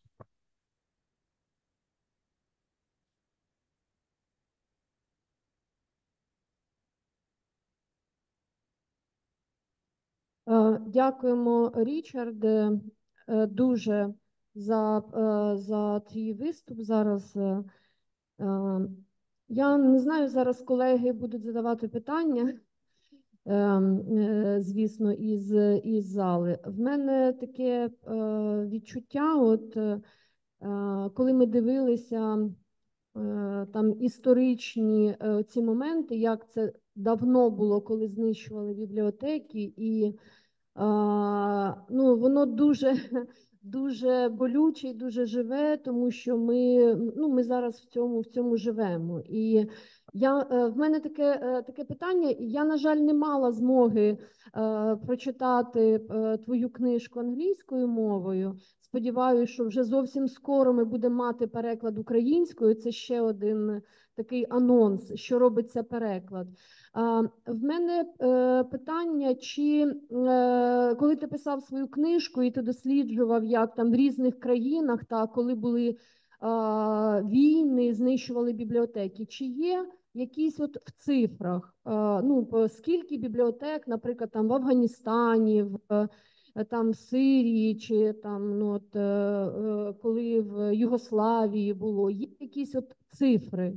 Speaker 1: Дякуємо, Річарде, дуже за твій виступ зараз. Я не знаю, зараз колеги будуть задавати питання, звісно, із зали. В мене таке відчуття, от коли ми дивилися там історичні ці моменти, як це давно було, коли знищували бібліотеки, і ну, воно дуже, дуже болюче і дуже живе, тому що ми зараз в цьому живемо. І в мене таке питання, і я, на жаль, не мала змоги прочитати твою книжку англійською мовою. Сподіваюся, що вже зовсім скоро ми будемо мати переклад українською. Це ще один такий анонс, що робиться переклад. В мене питання, чи коли ти писав свою книжку і ти досліджував, як там в різних країнах, коли були війни, знищували бібліотеки, чи є якісь от в цифрах, скільки бібліотек, наприклад, там в Афганістані, там в Сирії, чи там, коли в Югославії було, є якісь от цифри,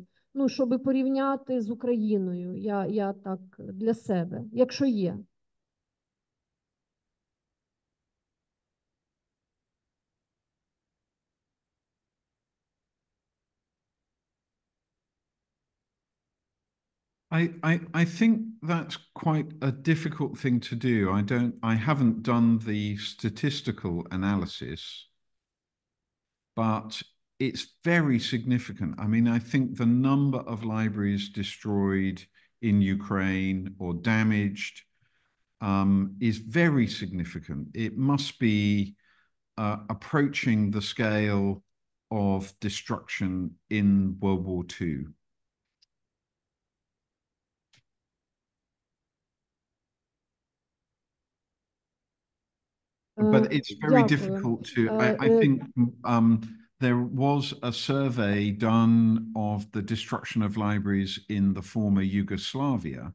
Speaker 1: щоб порівняти з Україною, я так для себе, якщо є.
Speaker 2: I think that's quite a difficult thing to do. I haven't done the statistical analysis, but it's very significant. I mean, I think the number of libraries destroyed in Ukraine or damaged is very significant. It must be approaching the scale of destruction in World War II. But it's very difficult to, I think there was a survey done of the destruction of libraries in the former Yugoslavia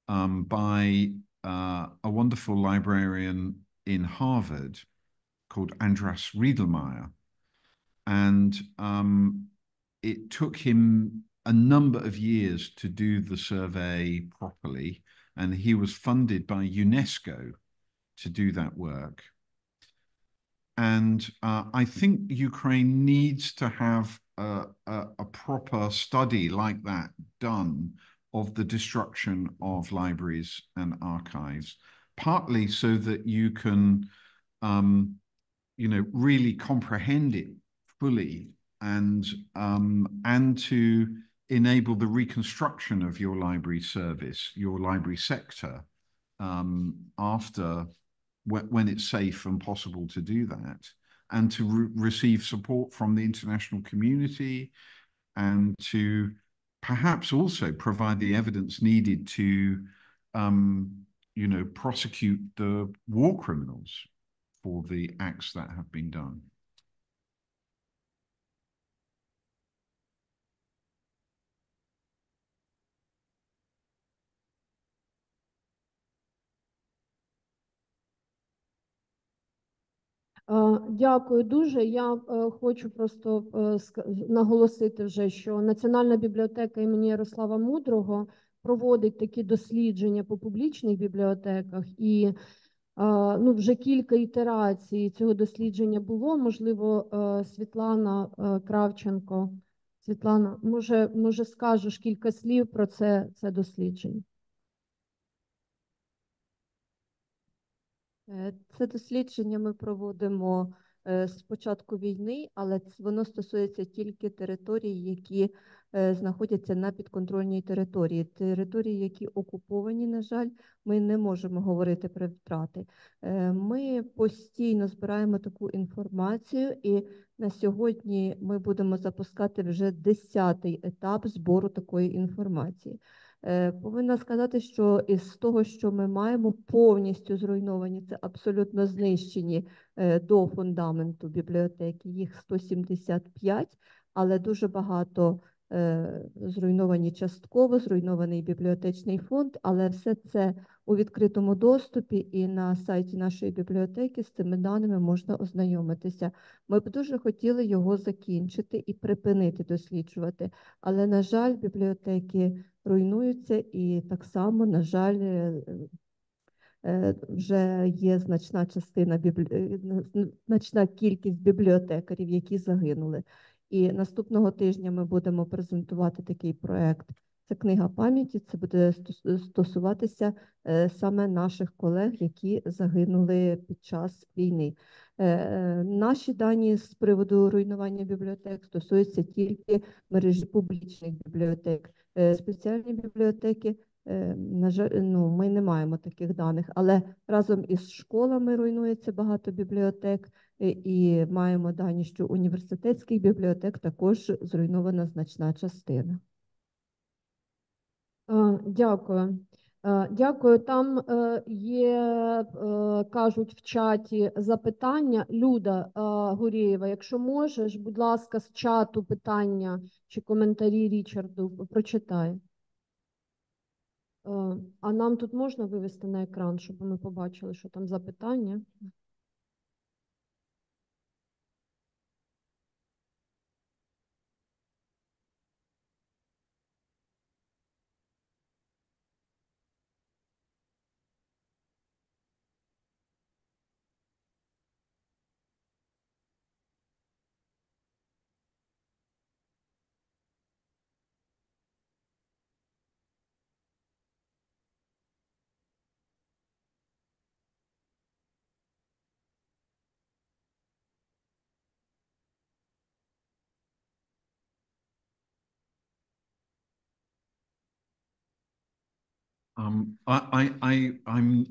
Speaker 2: by a wonderful librarian in Harvard called Andras Riedelmeier. And it took him a number of years to do the survey properly, and he was funded by UNESCO to do that work. And I think Ukraine needs to have a proper study like that done of the destruction of libraries and archives, partly so that you can, really comprehend it fully, and to enable the reconstruction of your library service, your library sector, after when it's safe and possible to do that, and to receive support from the international community, and to perhaps also provide the evidence needed to, prosecute the war criminals for the acts that have been done.
Speaker 1: Дякую дуже. Я хочу просто наголосити вже, що Національна бібліотека імені Ярослава Мудрого проводить такі дослідження по публічних бібліотеках, і вже кілька ітерацій цього дослідження було. Можливо, Світлана Кравченко. Світлана, може скажеш кілька слів про це дослідження?
Speaker 3: Це дослідження ми проводимо з початку війни, але воно стосується тільки територій, які знаходяться на підконтрольній території. Території, які окуповані, на жаль, ми не можемо говорити про втрати. Ми постійно збираємо таку інформацію, і на сьогодні ми будемо запускати вже 10-й етап збору такої інформації. Повинна сказати, що із того, що ми маємо, повністю зруйновані, це абсолютно знищені до фундаменту бібліотеки, їх 175, але дуже багато зруйновані частково, зруйнований бібліотечний фонд, але все це у відкритому доступі, і на сайті нашої бібліотеки з цими даними можна ознайомитися. Ми б дуже хотіли його закінчити і припинити досліджувати, але, на жаль, бібліотеки руйнуються, і так само, на жаль, вже є значна кількість бібліотекарів, які загинули. І наступного тижня ми будемо презентувати такий проект. Це книга пам'яті, це буде стосуватися саме наших колег, які загинули під час війни. Наші дані з приводу руйнування бібліотек стосуються тільки мережі публічних бібліотек. Спеціальні бібліотеки, на жаль, ми не маємо таких даних, але разом із школами руйнується багато бібліотек, і маємо дані, що університетських бібліотек також зруйнована значна частина.
Speaker 1: Дякую. Дякую. Там є, кажуть в чаті, запитання. Люда Гурєєва, якщо можеш, будь ласка, з чату питання чи коментарі Річарду прочитай. А нам тут можна вивести на екран, щоб ми побачили, що там за питання?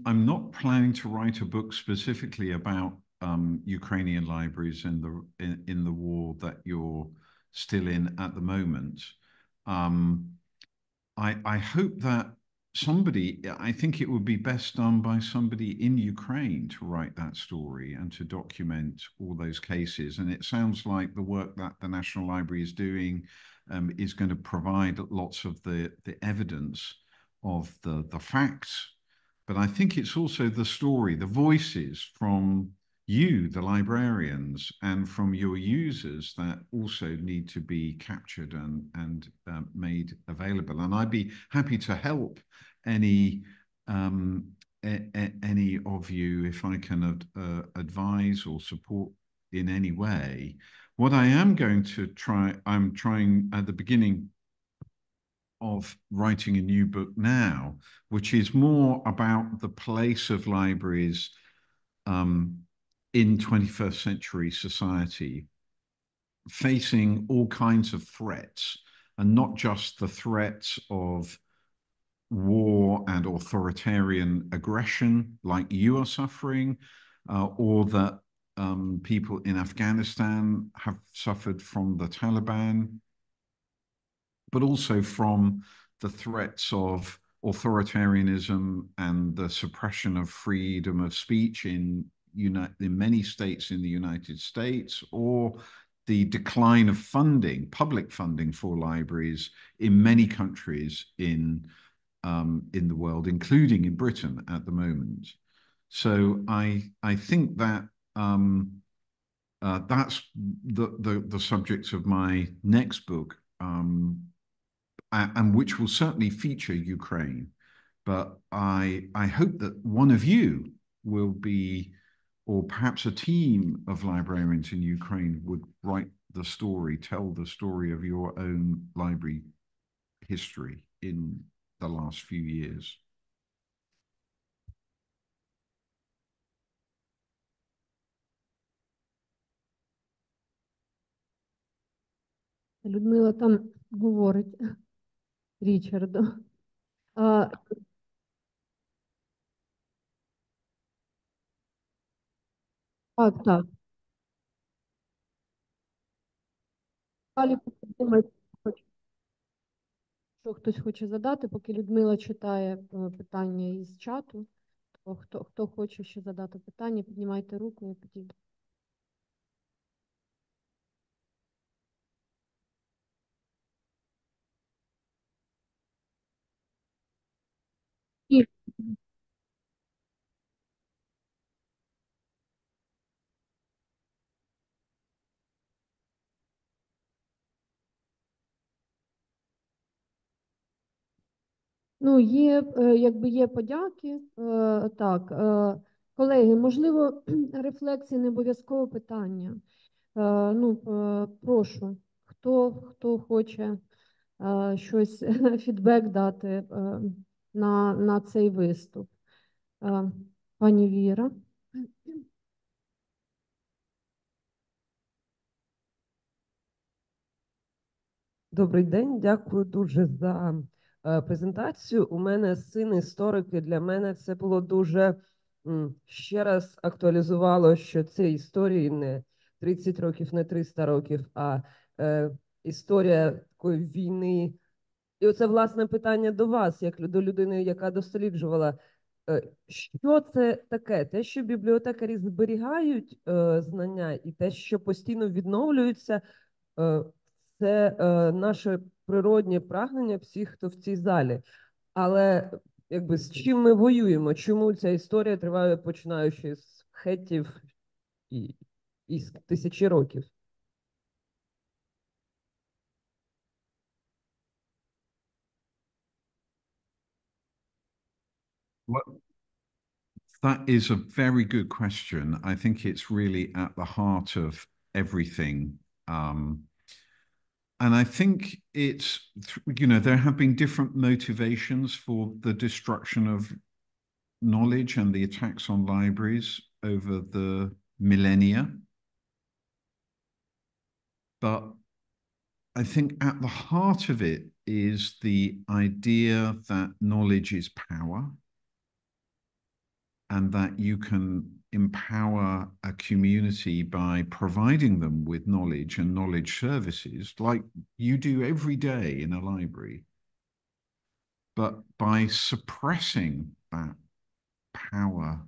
Speaker 2: I'm not planning to write a book specifically about Ukrainian libraries in the war that you're still in at the moment. I hope that I think it would be best done by somebody in Ukraine to write that story and to document all those cases. And it sounds like the work that the National Library is doing is going to provide lots of the evidence of the facts. But I think it's also the story, the voices from you, the librarians, and from your users that also need to be captured and made available. And I'd be happy to help any of you if I can advise or support in any way. What I am going to try, I'm trying at the beginning of writing a new book now, which is more about the place of libraries in 21st century society, facing all kinds of threats, and not just the threats of war and authoritarian aggression like you are suffering, or that people in Afghanistan have suffered from the Taliban, but also from the threats of authoritarianism and the suppression of freedom of speech in many states in the United States, or the decline of funding, public funding for libraries in many countries in the world, including in Britain at the moment. So I think that that's the subject of my next book, and which will certainly feature Ukraine. But I hope that one of you will be, or perhaps a team of librarians in Ukraine would write the story, tell the story of your own library history in the last few years.
Speaker 1: Людмила там говорить Річарду. Так, так. Далі подумайте, що хтось хоче задати, поки Людмила читає питання із чату. То хто хоче ще задати питання, піднімайте руку, я підійду. І ну, є, якби є подяки. Так, колеги, можливо, рефлексії, не обов'язково питання. Ну, прошу, хто хоче щось фідбек дати на цей виступ. Пані Віра.
Speaker 4: Добрий день, дякую дуже за презентацію. У мене син історик, і для мене це було дуже ще раз актуалізувало, що це історії не 30 років, не 300 років, а історія такої війни. І оце, власне, питання до вас, як до людини, яка досліджувала. Що це таке? Те, що бібліотекарі зберігають знання, і те, що постійно відновлюється, це наше природнє прагнення всіх, хто в цій залі. Але якби з чим ми воюємо? Чому ця історія триває, починаючи з хеттів і з тисячі років?
Speaker 2: Well, that is a very good question. I think it's really at the heart of everything. And I think it's, there have been different motivations for the destruction of knowledge and the attacks on libraries over the millennia. But I think at the heart of it is the idea that knowledge is power, and that you can empower a community by providing them with knowledge and knowledge services like you do every day in a library. But by suppressing that power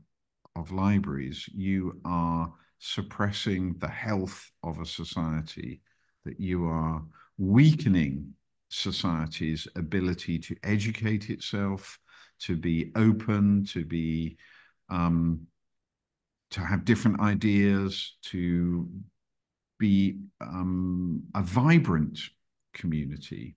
Speaker 2: of libraries, you are suppressing the health of a society, that you are weakening society's ability to educate itself, to be open, to be to have different ideas, to be a vibrant community.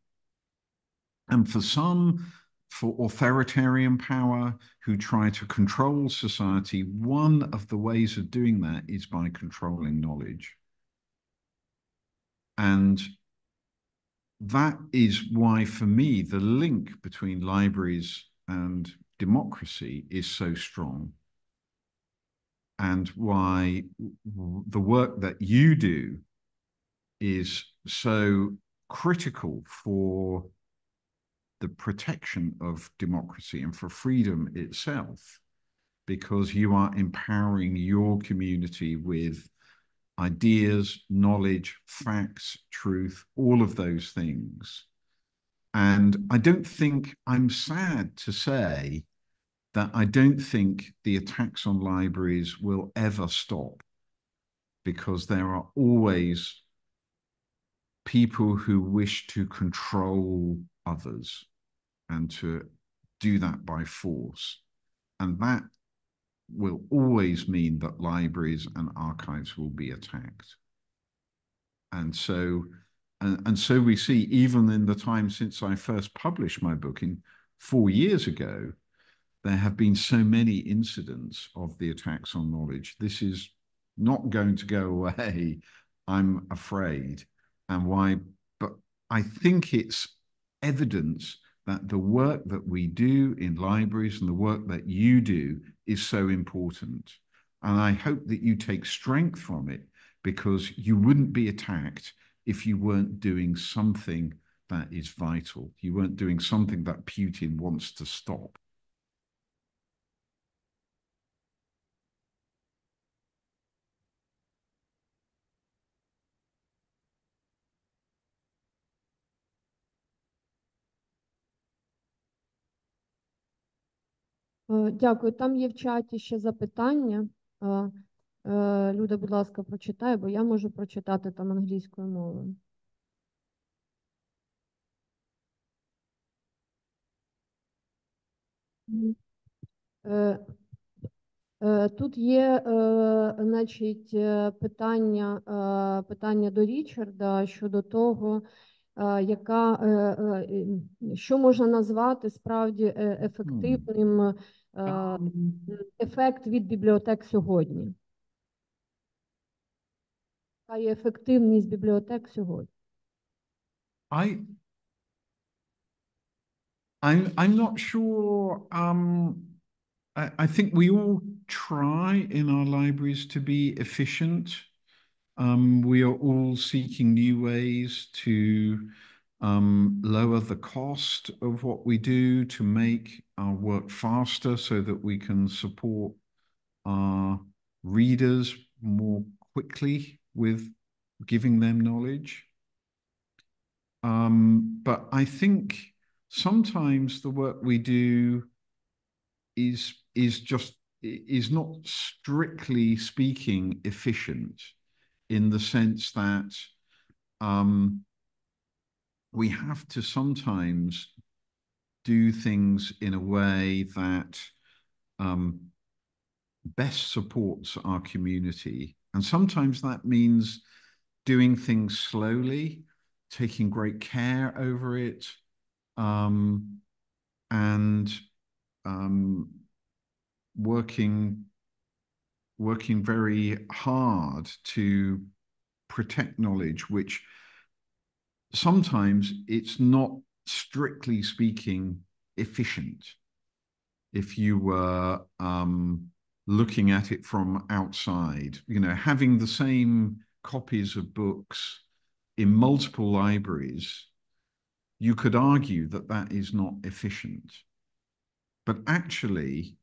Speaker 2: And for some, for authoritarian power who try to control society, one of the ways of doing that is by controlling knowledge. And that is why, for me, the link between libraries and democracy is so strong. And why the work that you do is so critical for the protection of democracy and for freedom itself, because you are empowering your community with ideas, knowledge, facts, truth, all of those things And I don't think, I'm sad to say that I don't think the attacks on libraries will ever stop, because there are always people who wish to control others and to do that by force. And that will always mean that libraries and archives will be attacked. And so we see, even in the time since I first published my book 4 years ago, there have been so many incidents of the attacks on knowledge. This is not going to go away, I'm afraid. And why? But I think it's evidence that the work that we do in libraries and the work that you do is so important. And I hope that you take strength from it, because you wouldn't be attacked if you weren't doing something that is vital. You weren't doing something that Putin wants to stop.
Speaker 1: Дякую. Там є в чаті ще запитання. Люда, будь ласка, прочитай, бо я можу прочитати там англійською мовою. Тут є, значить, питання до Річарда щодо того, що можна назвати справді ефективним ефект від бібліотек сьогодні. Яка є ефективність бібліотек сьогодні?
Speaker 2: I'm not sure. I think we all try in our libraries to be efficient. We are all seeking new ways to lower the cost of what we do, to make our work faster so that we can support our readers more quickly with giving them knowledge. But I think sometimes the work we do is not, strictly speaking, efficient, in the sense that we have to sometimes do things in a way that best supports our community. And sometimes that means doing things slowly, taking great care over it, and working very hard to protect knowledge, which sometimes it's not, strictly speaking, efficient if you were looking at it from outside. You know, having the same copies of books in multiple libraries, you could argue that that is not efficient. But actually,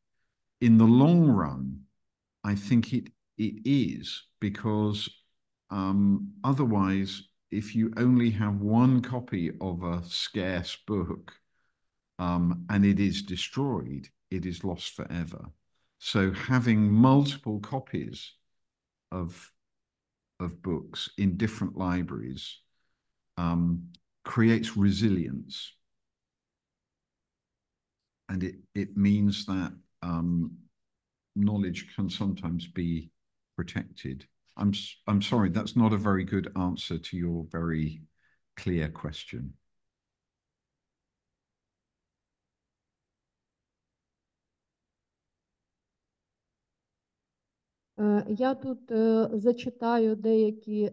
Speaker 2: in the long run, I think it is, because otherwise, if you only have one copy of a scarce book and it is destroyed, it is lost forever. So having multiple copies of books in different libraries creates resilience. And it means that knowledge can sometimes be protected. I'm sorry, that's not a very good answer to your very clear question.
Speaker 1: Я тут зачитаю деякі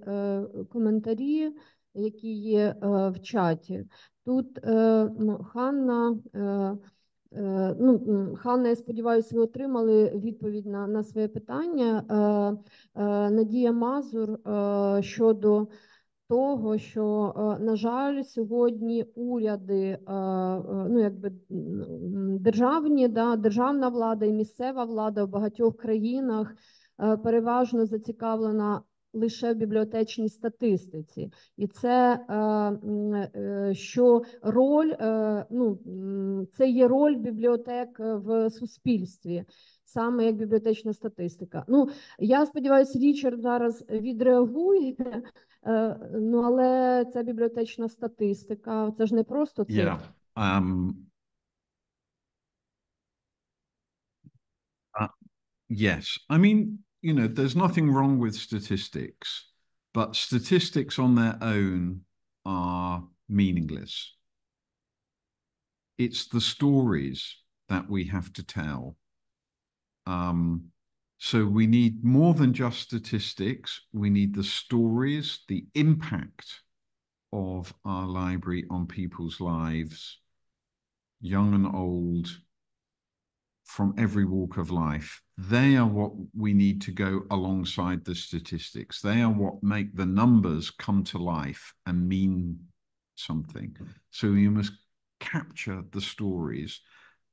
Speaker 1: коментарі, які є в чаті. Тут Ханна, Ханна, я сподіваюся, ви отримали відповідь на своє питання. Надія Мазур щодо того, що, на жаль, сьогодні уряди, державні, державна влада і місцева влада в багатьох країнах переважно зацікавлена лише в бібліотечній статистиці. І це, що роль, це є роль бібліотек в суспільстві, саме як бібліотечна статистика. Ну, я сподіваюся, Річард зараз відреагує, але це бібліотечна статистика, це ж не просто цифри.
Speaker 2: Yes, I mean, you know, there's nothing wrong with statistics, but statistics on their own are meaningless. It's the stories that we have to tell. So we need more than just statistics. We need the stories, the impact of our library on people's lives, young and old, from every walk of life. They are what we need to go alongside the statistics. They are what make the numbers come to life and mean something. So you must capture the stories,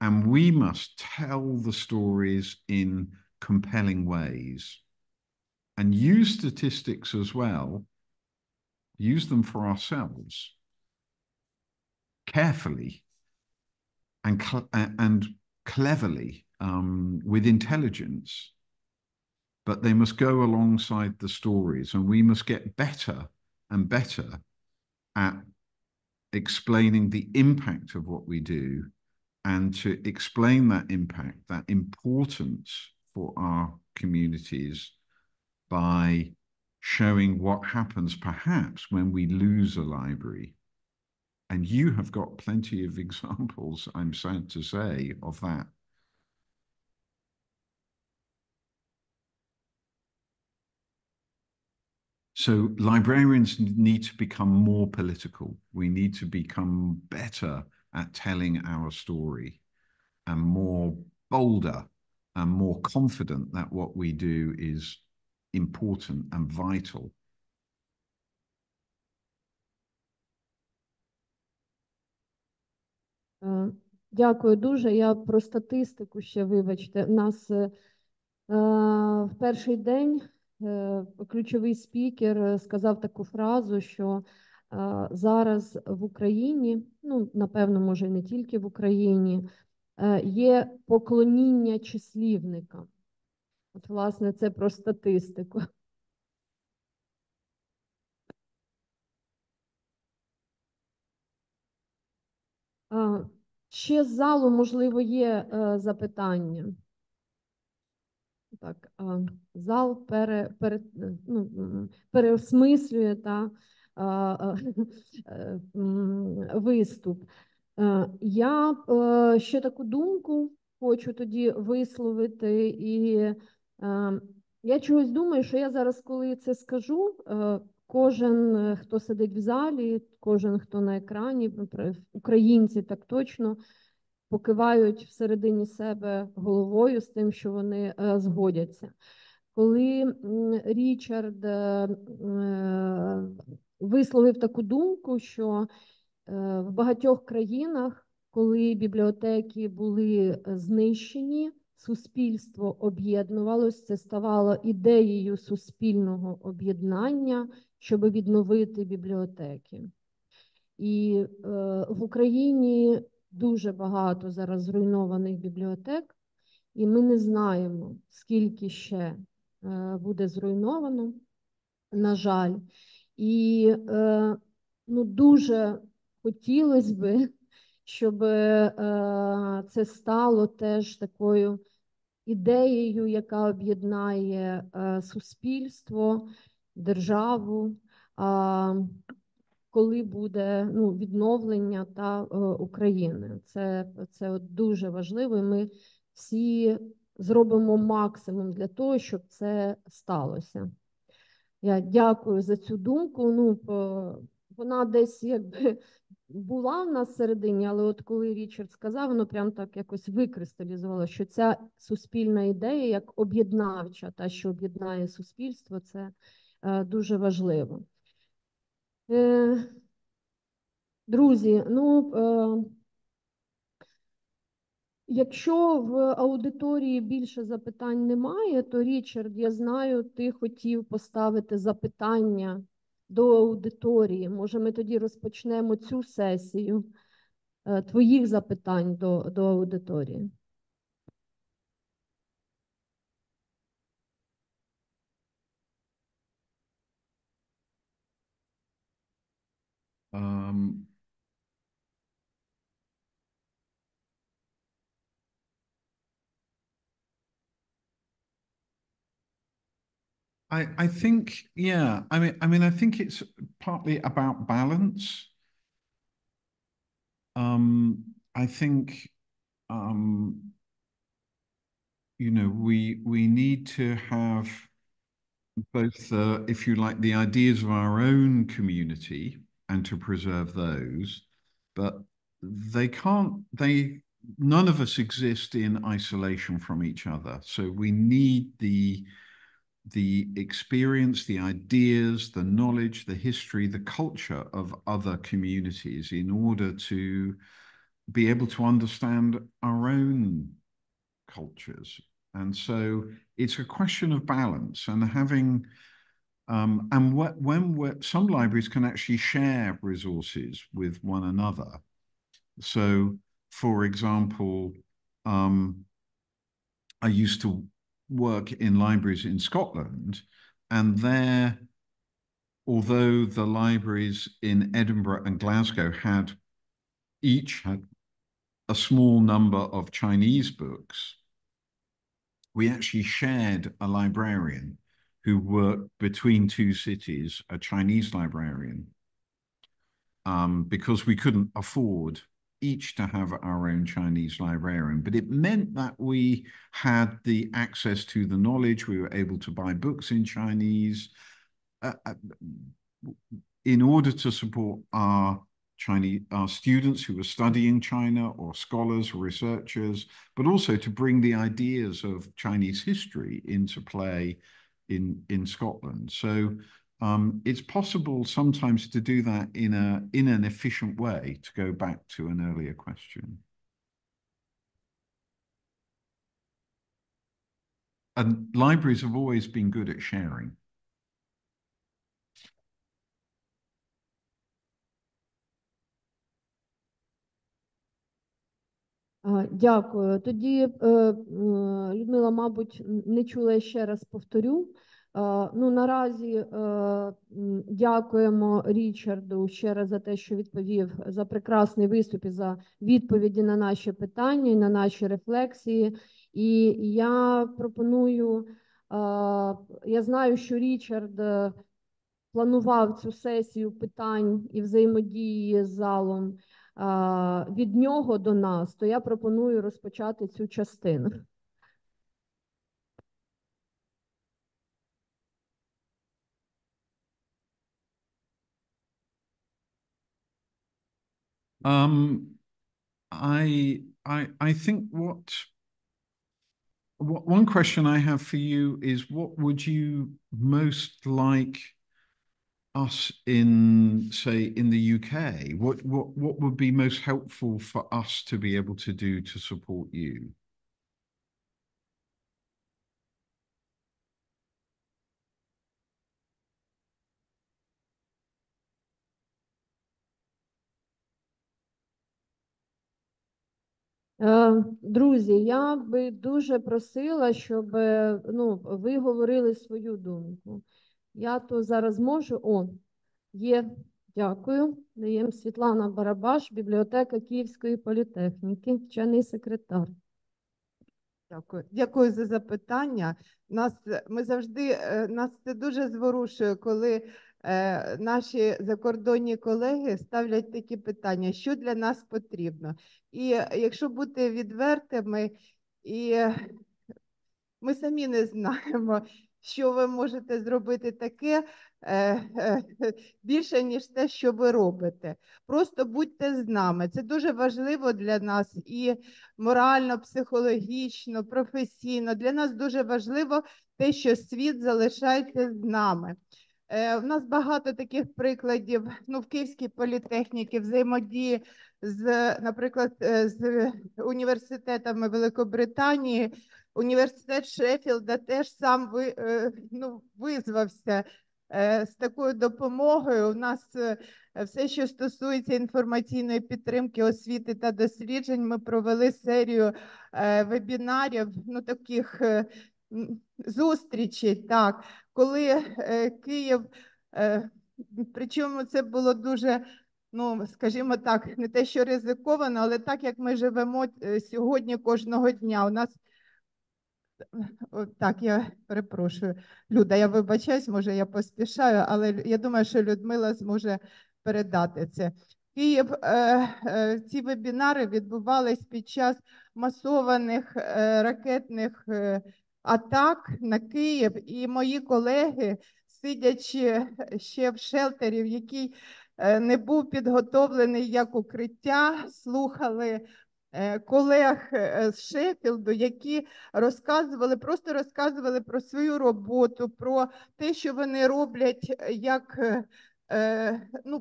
Speaker 2: and we must tell the stories in compelling ways and use statistics as well. Use them for ourselves carefully and cleverly, with intelligence, but they must go alongside the stories, and we must get better and better at explaining the impact of what we do, and to explain that impact, that importance for our communities, by showing what happens perhaps when we lose a library. And you have got plenty of examples, I'm sad to say, of that. So librarians need to become more political. We need to become better at telling our story, and more bolder and more confident that what we do is important and vital.
Speaker 1: Дякую дуже. Я про статистику ще, вибачте. У нас в перший день ключовий спікер сказав таку фразу, що зараз в Україні, ну, напевно, може, і не тільки в Україні, є поклоніння числівникам. От, власне, це про статистику. Ще з залу, можливо, є запитання. Так, зал переосмислює виступ. Я ще таку думку хочу тоді висловити, і я чогось думаю, що я зараз, коли це скажу, кожен, хто сидить в залі, кожен, хто на екрані, українці так точно, покивають всередині себе головою з тим, що вони згодяться. Коли Річард висловив таку думку, що в багатьох країнах, коли бібліотеки були знищені, суспільство об'єднувалось, це ставало ідеєю суспільного об'єднання, щоб відновити бібліотеки. І в Україні дуже багато зараз зруйнованих бібліотек, і ми не знаємо, скільки ще буде зруйновано, на жаль. І дуже хотілося б, щоб це стало теж такою ідеєю, яка об'єднає суспільство, державу, коли буде відновлення України. Це от дуже важливо, і ми всі зробимо максимум для того, щоб це сталося. Я дякую за цю думку. Вона десь якби була в нас всередині, але от коли Річард сказав, воно прям так якось викристалізувало, що ця суспільна ідея, як об'єднавча, та, що об'єднає суспільство, це дуже важливо. Друзі, Якщо в аудиторії більше запитань немає, то, Річард, я знаю, ти хотів поставити запитання до аудиторії. Може, ми тоді розпочнемо цю сесію твоїх запитань до аудиторії.
Speaker 2: I think, yeah, I mean, I think it's partly about balance. I think, you know, we need to have both, if you like, the ideas of our own community and to preserve those, but none of us exist in isolation from each other. So we need the experience, the ideas, the knowledge, the history, the culture of other communities in order to be able to understand our own cultures. And so it's a question of balance and having, some libraries can actually share resources with one another. So, for example, I used to work in libraries in Scotland, and there, although the libraries in Edinburgh and Glasgow each had a small number of Chinese books, we actually shared a librarian who worked between two cities, a Chinese librarian, because we couldn't afford each to have our own Chinese librarian. But it meant that we had the access to the knowledge. We were able to buy books in Chinese in order to support our students who were studying China, or scholars or researchers, but also to bring the ideas of Chinese history into play in Scotland. So it's possible sometimes to do that in an efficient way, to go back to an earlier question. And libraries have always been good at sharing.
Speaker 1: Дякую. Тоді, Людмила, мабуть, не чула, ще раз повторю. Ну, наразі дякуємо Річарду ще раз за те, що відповів, за прекрасний виступ і за відповіді на наші питання і на наші рефлексії. І я пропоную, я знаю, що Річард планував цю сесію питань і взаємодії з залом від нього до нас, то я пропоную розпочати цю частину.
Speaker 2: I think one question I have for you is, what would you most like us in, say, in the UK? What would be most helpful for us to be able to do to support you?
Speaker 1: Друзі, я би дуже просила, щоб ви говорили свою думку. Я то зараз можу. Є, дякую. Даємо Світлана Барабаш, бібліотека Київської політехніки, вчений секретар.
Speaker 5: Дякую за запитання. Нас це дуже зворушує, коли наші закордонні колеги ставлять такі питання, що для нас потрібно. І якщо бути відвертими, ми самі не знаємо, що ви можете зробити таке більше, ніж те, що ви робите. Просто будьте з нами. Це дуже важливо для нас і морально, психологічно, професійно. Для нас дуже важливо те, що світ залишається з нами. У нас багато таких прикладів, ну, в Київській політехніці, взаємодії з, наприклад, з університетами Великобританії. Університет Шеффілда теж сам визвався з такою допомогою. У нас все, що стосується інформаційної підтримки, освіти та досліджень, ми провели серію вебінарів, ну, таких зустрічей, так, коли Київ, причому це було дуже, ну, скажімо так, не те, що ризиковано, але так, як ми живемо сьогодні кожного дня. У нас, так, я перепрошую, Люда, я вибачаюсь, може я поспішаю, але я думаю, що Людмила зможе передати це. Київ, ці вебінари відбувались під час масованих ракетних атак на Київ, і мої колеги, сидячи ще в шелтері, який не був підготовлений як укриття, слухали колег з Шеффілду, які просто розказували про свою роботу, про те, що вони роблять як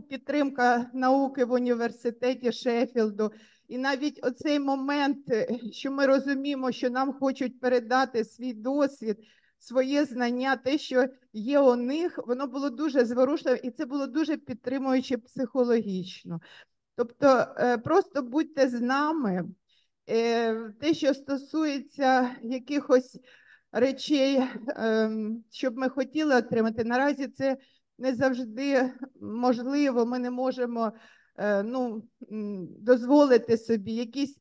Speaker 5: підтримка науки в університеті Шеффілду. І навіть оцей момент, що ми розуміємо, що нам хочуть передати свій досвід, своє знання, те, що є у них, воно було дуже зворушливе, і це було дуже підтримуюче психологічно. Тобто просто будьте з нами. Те, що стосується якихось речей, щоб ми хотіли отримати, наразі це не завжди можливо. Ми не можемо дозволити собі якісь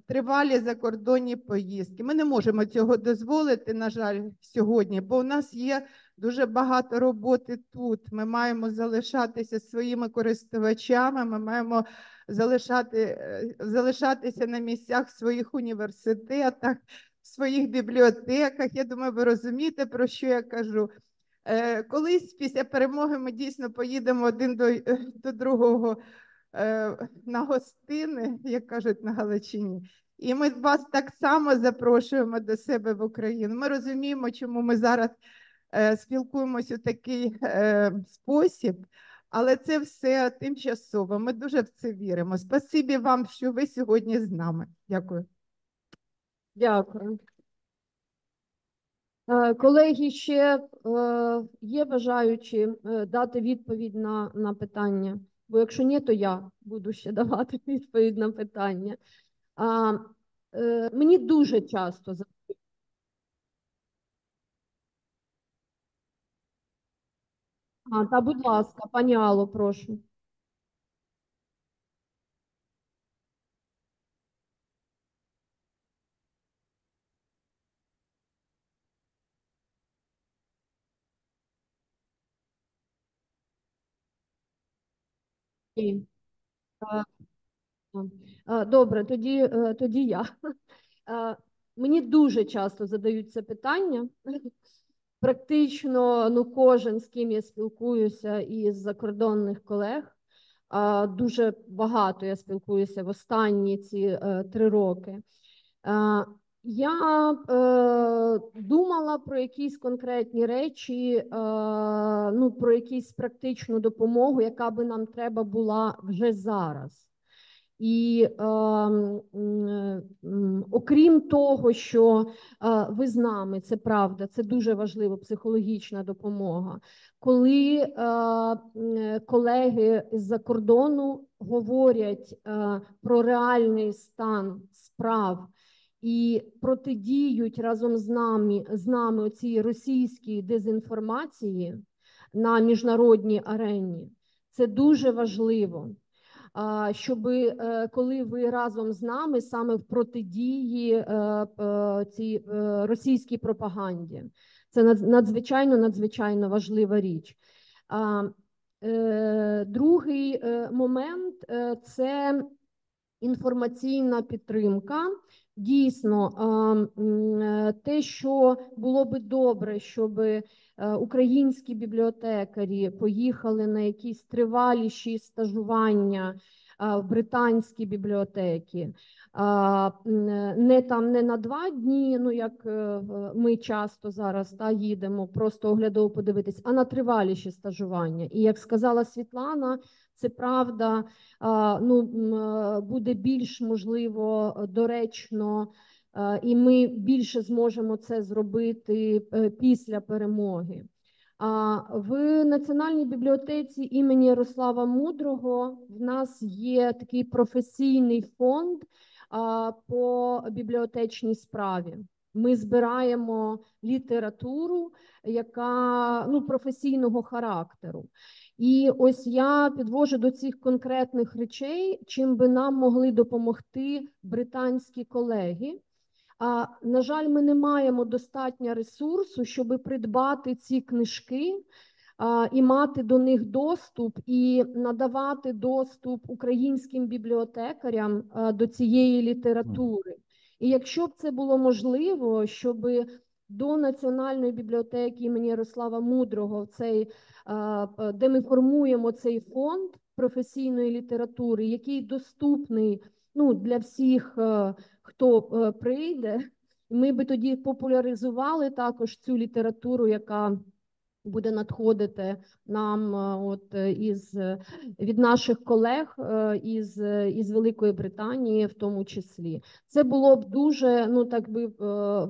Speaker 5: тривалі закордонні поїздки. Ми не можемо цього дозволити, на жаль, сьогодні, бо у нас є дуже багато роботи тут. Ми маємо залишатися своїми користувачами, ми маємо залишатися на місцях в своїх університетах, в своїх бібліотеках. Я думаю, ви розумієте, про що я кажу. Колись після перемоги ми дійсно поїдемо один до другого на гостини, як кажуть на Галичині. І ми вас так само запрошуємо до себе в Україну. Ми розуміємо, чому ми зараз спілкуємося у такий спосіб, але це все тимчасово. Ми дуже в це віримо. Спасибі вам, що ви сьогодні з нами. Дякую.
Speaker 1: Дякую. Колеги, ще є бажаючі дати відповідь на питання? Бо якщо ні, то я буду ще давати відповідь на питання. Мені дуже часто та, будь ласка, пані Алло, прошу. Ні. Добре, тоді я. Мені дуже часто задають це питання. Практично кожен, з ким я спілкуюся із закордонних колег, дуже багато я спілкуюся в останні ці 3 роки. Я думала про якісь конкретні речі, про якусь практичну допомогу, яка би нам треба була вже зараз. І окрім того, що ви з нами, це правда, це дуже важливо, психологічна допомога. Коли колеги з-за кордону говорять про реальний стан справ і протидіють разом з нами цій російській дезінформації на міжнародній арені, це дуже важливо. Щоб коли ви разом з нами саме в протидії цій російській пропаганді. Це надзвичайно важлива річ. Другий момент – це інформаційна підтримка. Дійсно, те, що було би добре, щоб українські бібліотекарі поїхали на якісь триваліші стажування в британські бібліотеки. Не на 2 дні, ну як ми часто зараз їдемо, просто оглядово подивитись, а на триваліші стажування. І як сказала Світлана, це правда, буде більш, можливо, доречно, і ми більше зможемо це зробити після перемоги. В Національній бібліотеці імені Ярослава Мудрого в нас є такий професійний фонд по бібліотечній справі. Ми збираємо літературу, яка професійного характеру. І ось я підвожу до цих конкретних речей, чим би нам могли допомогти британські колеги. На жаль, ми не маємо достатньо ресурсу, щоб придбати ці книжки і мати до них доступ, і надавати доступ українським бібліотекарям до цієї літератури. І якщо б це було можливо, щоб до Національної бібліотеки імені Ярослава Мудрого, де ми формуємо цей фонд професійної літератури, який доступний для всіх, хто прийде, ми би тоді популяризували також цю літературу, яка буде надходити нам від наших колег із Великої Британії в тому числі. Це було б дуже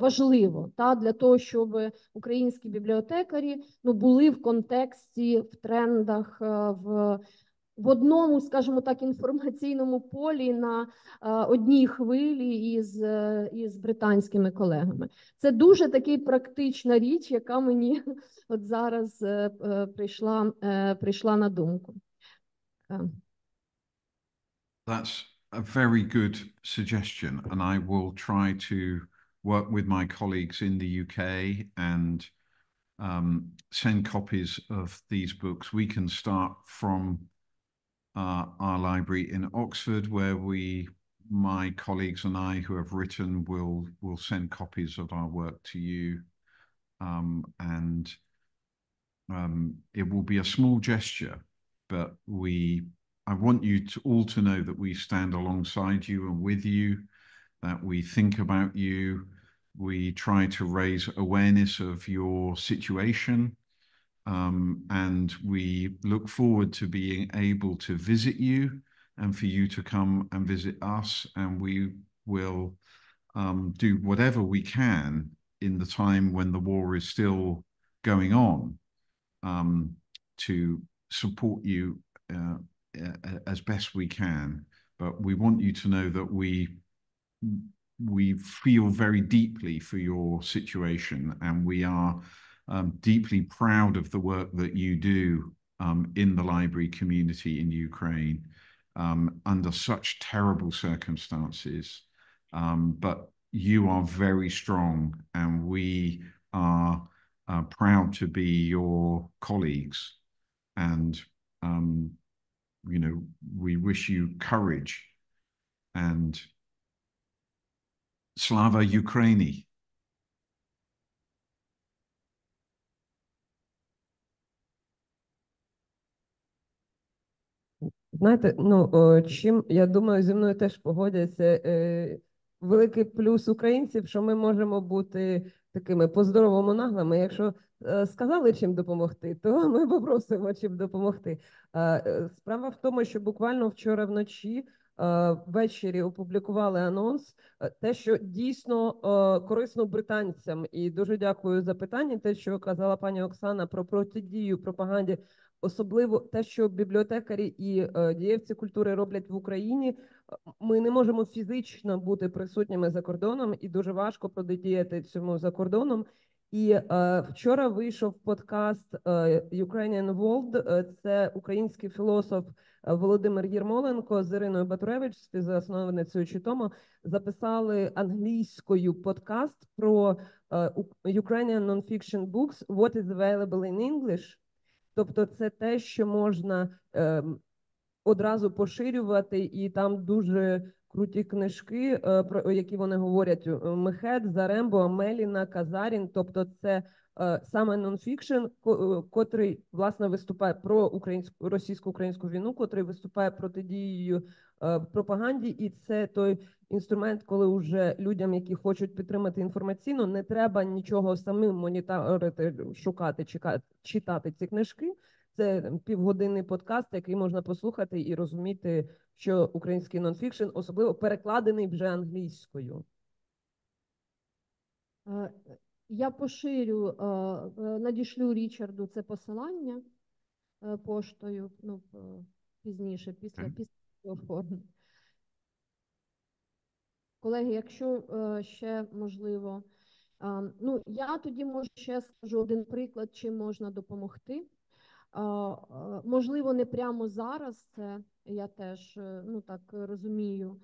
Speaker 1: важливо для того, щоб українські бібліотекарі були в контексті, в трендах, в одному, скажімо так, інформаційному полі на одній хвилі із британськими колегами. Це дуже така практична річ, яка мені от зараз прийшла на думку.
Speaker 2: That's a very good suggestion, and I will try to work with my colleagues in the UK and send copies of these books. We can start from our library in Oxford, where my colleagues and I who have written will send copies of our work to you, and it will be a small gesture, but I want you all to know that we stand alongside you and with you, that we think about you, we try to raise awareness of your situation. And we look forward to being able to visit you and for you to come and visit us, and we will do whatever we can in the time when the war is still going on to support you as best we can. But we want you to know that we feel very deeply for your situation, and we are deeply proud of the work that you do in the library community in Ukraine under such terrible circumstances. But you are very strong, and we are proud to be your colleagues. And, we wish you courage. And Slava Ukraini.
Speaker 4: Знаєте, чим, я думаю, зі мною теж погодяться, великий плюс українців, що ми можемо бути такими по-здоровому наглими. Якщо сказали, чим допомогти, то ми попросимо, чим допомогти. Справа в тому, що буквально вчора вночі ввечері опублікували анонс, те, що дійсно корисно британцям. І дуже дякую за питання, те, що казала пані Оксана про протидію пропаганді, особливо те, що бібліотекарі і діячі культури роблять в Україні. Ми не можемо фізично бути присутніми за кордоном, і дуже важко протидіяти цьому за кордоном. І вчора вийшов подкаст Ukrainian World, це український філософ Володимир Єрмоленко з Іриною Батуревич, співзасновницею Читомо, записали англійською подкаст про Ukrainian non-fiction books, what is available in English. Тобто це те, що можна одразу поширювати, і там дуже круті книжки, про які вони говорять: Мехет, Зарембо, Меліна, Казарін. Тобто це саме нонфікшн, котрий, власне, виступає про російсько-українську війну, котрий виступає протидією пропаганді, і це той інструмент, коли вже людям, які хочуть підтримати інформаційно, не треба нічого самим моніторити, шукати, читати ці книжки. Це півгодинний подкаст, який можна послухати і розуміти, що український нонфікшн, особливо перекладений вже англійською.
Speaker 1: Я поширю, надішлю Річарду це посилання поштою, ну, пізніше, після цього форму. Колеги, якщо ще можливо, ну, я тоді, може, ще скажу один приклад, чим можна допомогти. Можливо, не прямо зараз це, я теж, ну, так розумію.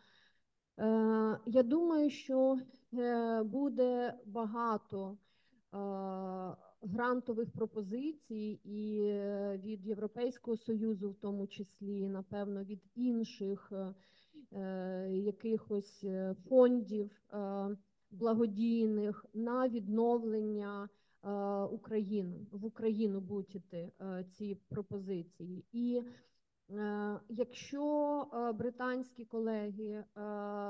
Speaker 1: Я думаю, що буде багато грантових пропозицій і від Європейського Союзу, в тому числі, напевно, від інших якихось фондів благодійних на відновлення України. В Україну будуть іти ці пропозиції. І якщо британські колеги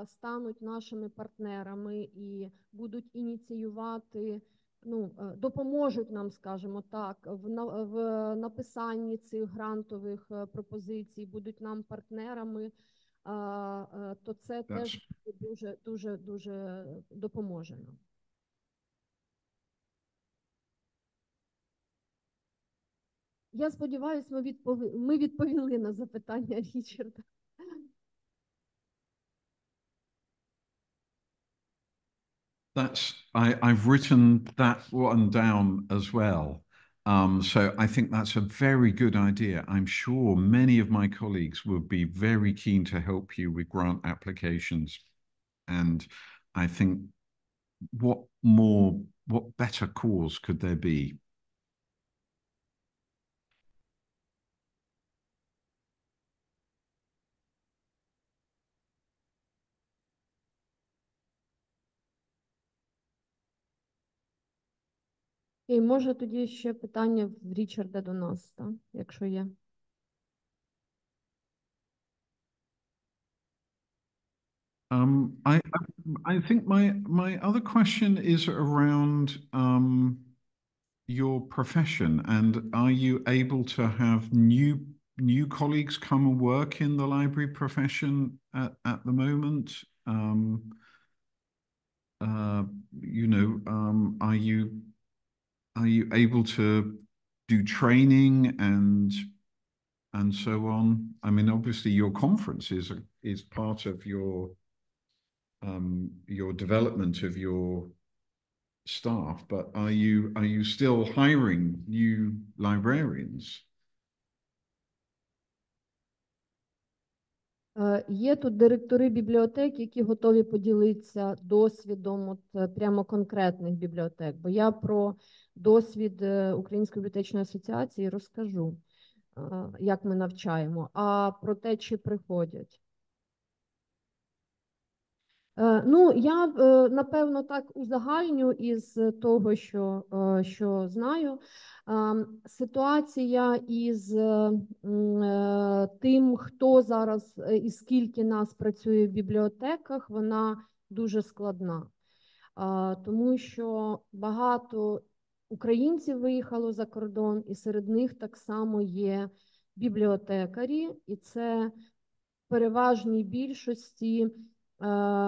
Speaker 1: стануть нашими партнерами і будуть ініціювати, ну, допоможуть нам, скажімо так, в написанні цих грантових пропозицій, будуть нам партнерами, то це теж дуже допоможе нам. Я сподіваюся, ми відповіли на запитання Річарда.
Speaker 2: I've written that one down as well. So I think that's a very good idea. I'm sure many of my colleagues would be very keen to help you with grant applications. And I think what better cause could there be?
Speaker 1: І може тоді ще питання в Річарда до нас, так, якщо є.
Speaker 2: I think my other question is around your profession, and are you able to have new colleagues come and work in the library profession at the moment? You know, are you able to do training and so on? I mean, obviously, your conference is part of your development of your staff, but are you still hiring new librarians?
Speaker 1: Є тут директори бібліотек, які готові поділитися досвідом от прямо конкретних бібліотек. Бо я про досвід Української бібліотечної асоціації розкажу, як ми навчаємо, а про те, чи приходять. Ну, я, напевно, так узагальню із того, що знаю. Ситуація із тим, хто зараз і скільки нас працює в бібліотеках, вона дуже складна. Тому що багато українців виїхало за кордон, і серед них так само є бібліотекарі, і це в переважній більшості.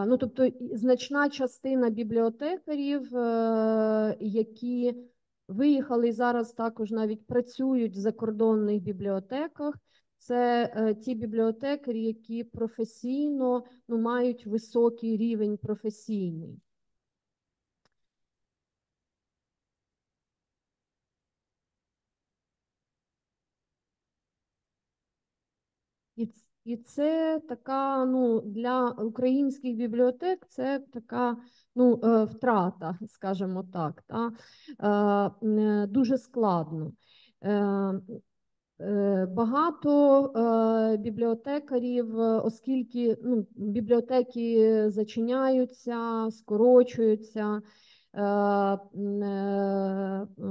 Speaker 1: Ну, тобто значна частина бібліотекарів, які виїхали і зараз також навіть працюють в закордонних бібліотеках, це ті бібліотекарі, які професійно, ну, мають високий рівень професійний. І це така, ну, для українських бібліотек це така, ну, втрата, скажімо так, дуже складно. Багато бібліотекарів, оскільки, ну, бібліотеки зачиняються, скорочуються,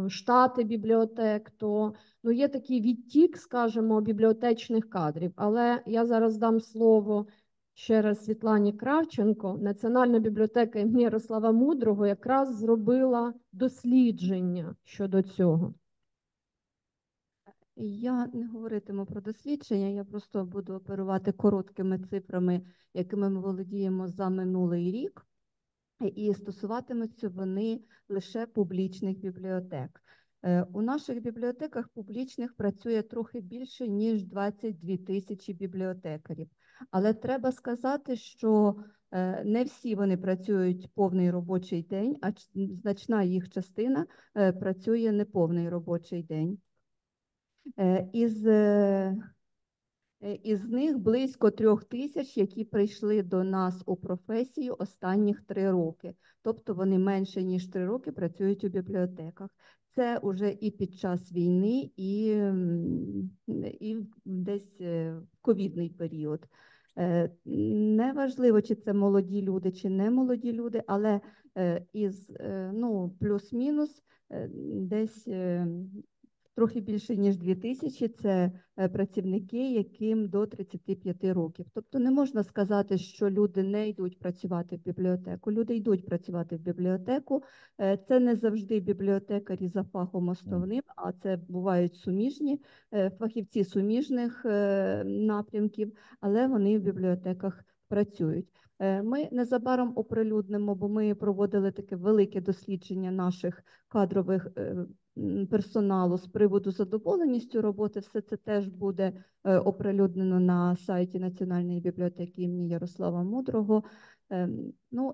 Speaker 1: штати бібліотек, то ну, є такий відтік, скажімо, бібліотечних кадрів. Але я зараз дам слово ще раз Світлані Кравченко. Національна бібліотека імені Ярослава Мудрого якраз зробила дослідження щодо цього.
Speaker 3: Я не говоритиму про дослідження, я просто буду оперувати короткими цифрами, якими ми володіємо за минулий рік, і стосуватимуться вони лише публічних бібліотек. У наших бібліотеках публічних працює трохи більше, ніж 22 тисячі бібліотекарів. Але треба сказати, що не всі вони працюють повний робочий день, а значна їх частина працює неповний робочий день. Із них близько 3 тисяч, які прийшли до нас у професію останніх 3 роки. Тобто вони менше, ніж 3 роки працюють у бібліотеках. Це вже і під час війни, і десь в ковідний період. Неважливо, чи це молоді люди, чи не молоді люди, але із плюс-мінус десь трохи більше, ніж 2 тисячі – це працівники, яким до 35 років. Тобто не можна сказати, що люди не йдуть працювати в бібліотеку. Люди йдуть працювати в бібліотеку. Це не завжди бібліотекарі за фахом основним, а це бувають суміжні, фахівці суміжних напрямків, але вони в бібліотеках працюють. Ми незабаром оприлюднимо, бо ми проводили таке велике дослідження наших кадрових персоналу з приводу задоволеністю роботи. Все це теж буде оприлюднено на сайті Національної бібліотеки імені Ярослава Мудрого.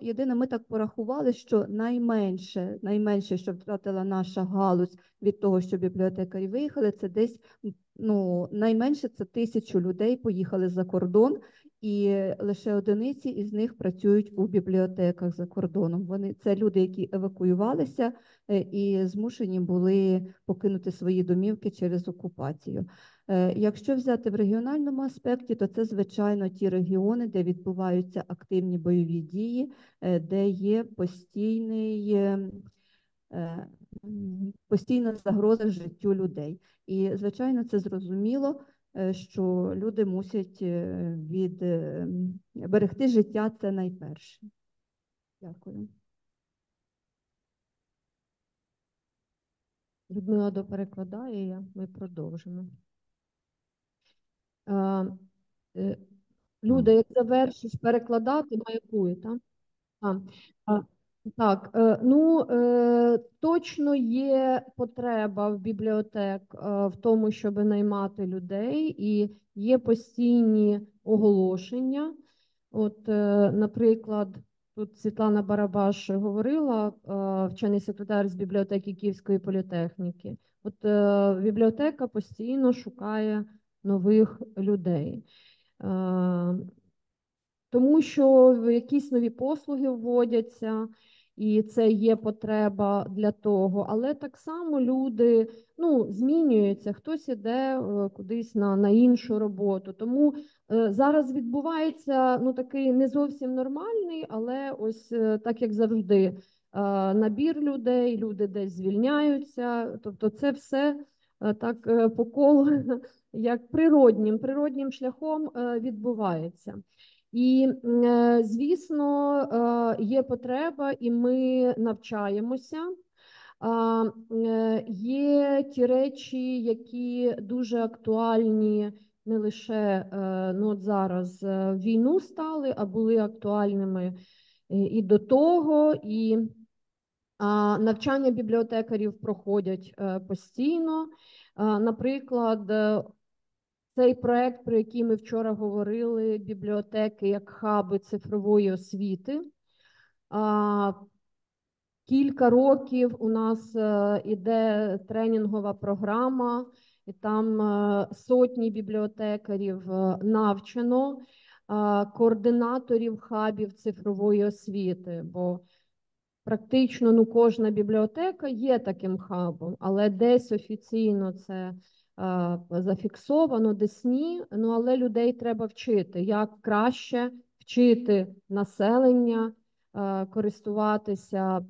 Speaker 3: Єдине, ми так порахували, що найменше, що втратила наша галузь від того, що бібліотекарі виїхали, це десь, найменше це 1000 людей поїхали за кордон, і лише одиниці із них працюють у бібліотеках за кордоном. Це люди, які евакуювалися і змушені були покинути свої домівки через окупацію. Якщо взяти в регіональному аспекті, то це, звичайно, ті регіони, де відбуваються активні бойові дії, де є постійна загроза життю людей. І, звичайно, це зрозуміло, що люди мусять берегти життя – це найперше. Дякую.
Speaker 1: Людмила доперекладає, ми продовжимо. Люда, як завершиш перекладати, маякує, так? Так, точно є потреба в бібліотек в тому, щоб наймати людей, і є постійні оголошення. От, наприклад, тут Світлана Барабаш говорила, вчений секретар з бібліотеки Київської політехніки. От бібліотека постійно шукає нових людей. Тому що якісь нові послуги вводяться, і це є потреба для того. Але так само люди змінюються, хтось іде кудись на іншу роботу. Тому зараз відбувається такий не зовсім нормальний, але ось так як завжди, набір людей, люди десь звільняються. Тобто це все так по колу, як природнім шляхом відбувається. І, звісно, є потреба, і ми навчаємося. Є ті речі, які дуже актуальні не лише от зараз в війну стали, а були актуальними і до того, і навчання бібліотекарів проходять постійно. Наприклад, цей проект, про який ми вчора говорили, бібліотеки як хаби цифрової освіти. Кілька років у нас іде тренінгова програма, і там сотні бібліотекарів навчено, координаторів хабів цифрової освіти, бо практично кожна бібліотека є таким хабом, але десь офіційно це зафіксовано, десь ні, але людей треба вчити, як краще вчити населення користуватися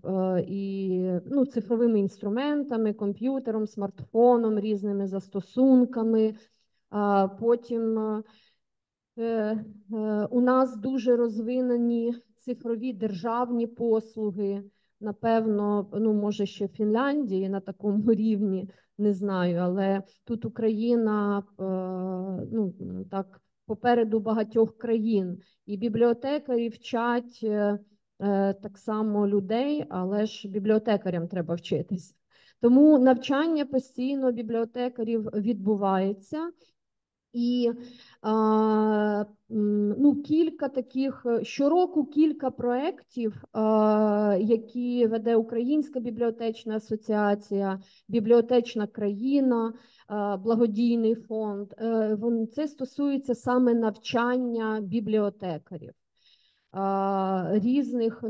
Speaker 1: і цифровими інструментами, комп'ютером, смартфоном, різними застосунками. Потім у нас дуже розвинені цифрові державні послуги. Напевно, може ще в Фінляндії на такому рівні, не знаю, але тут Україна так попереду багатьох країн. І бібліотекарі вчать так само людей, але ж бібліотекарям треба вчитись. Тому навчання постійно бібліотекарів відбувається. І кілька таких, щороку кілька проєктів, які веде Українська бібліотечна асоціація, Бібліотечна країна, благодійний фонд. Це стосується саме навчання бібліотекарів. Різних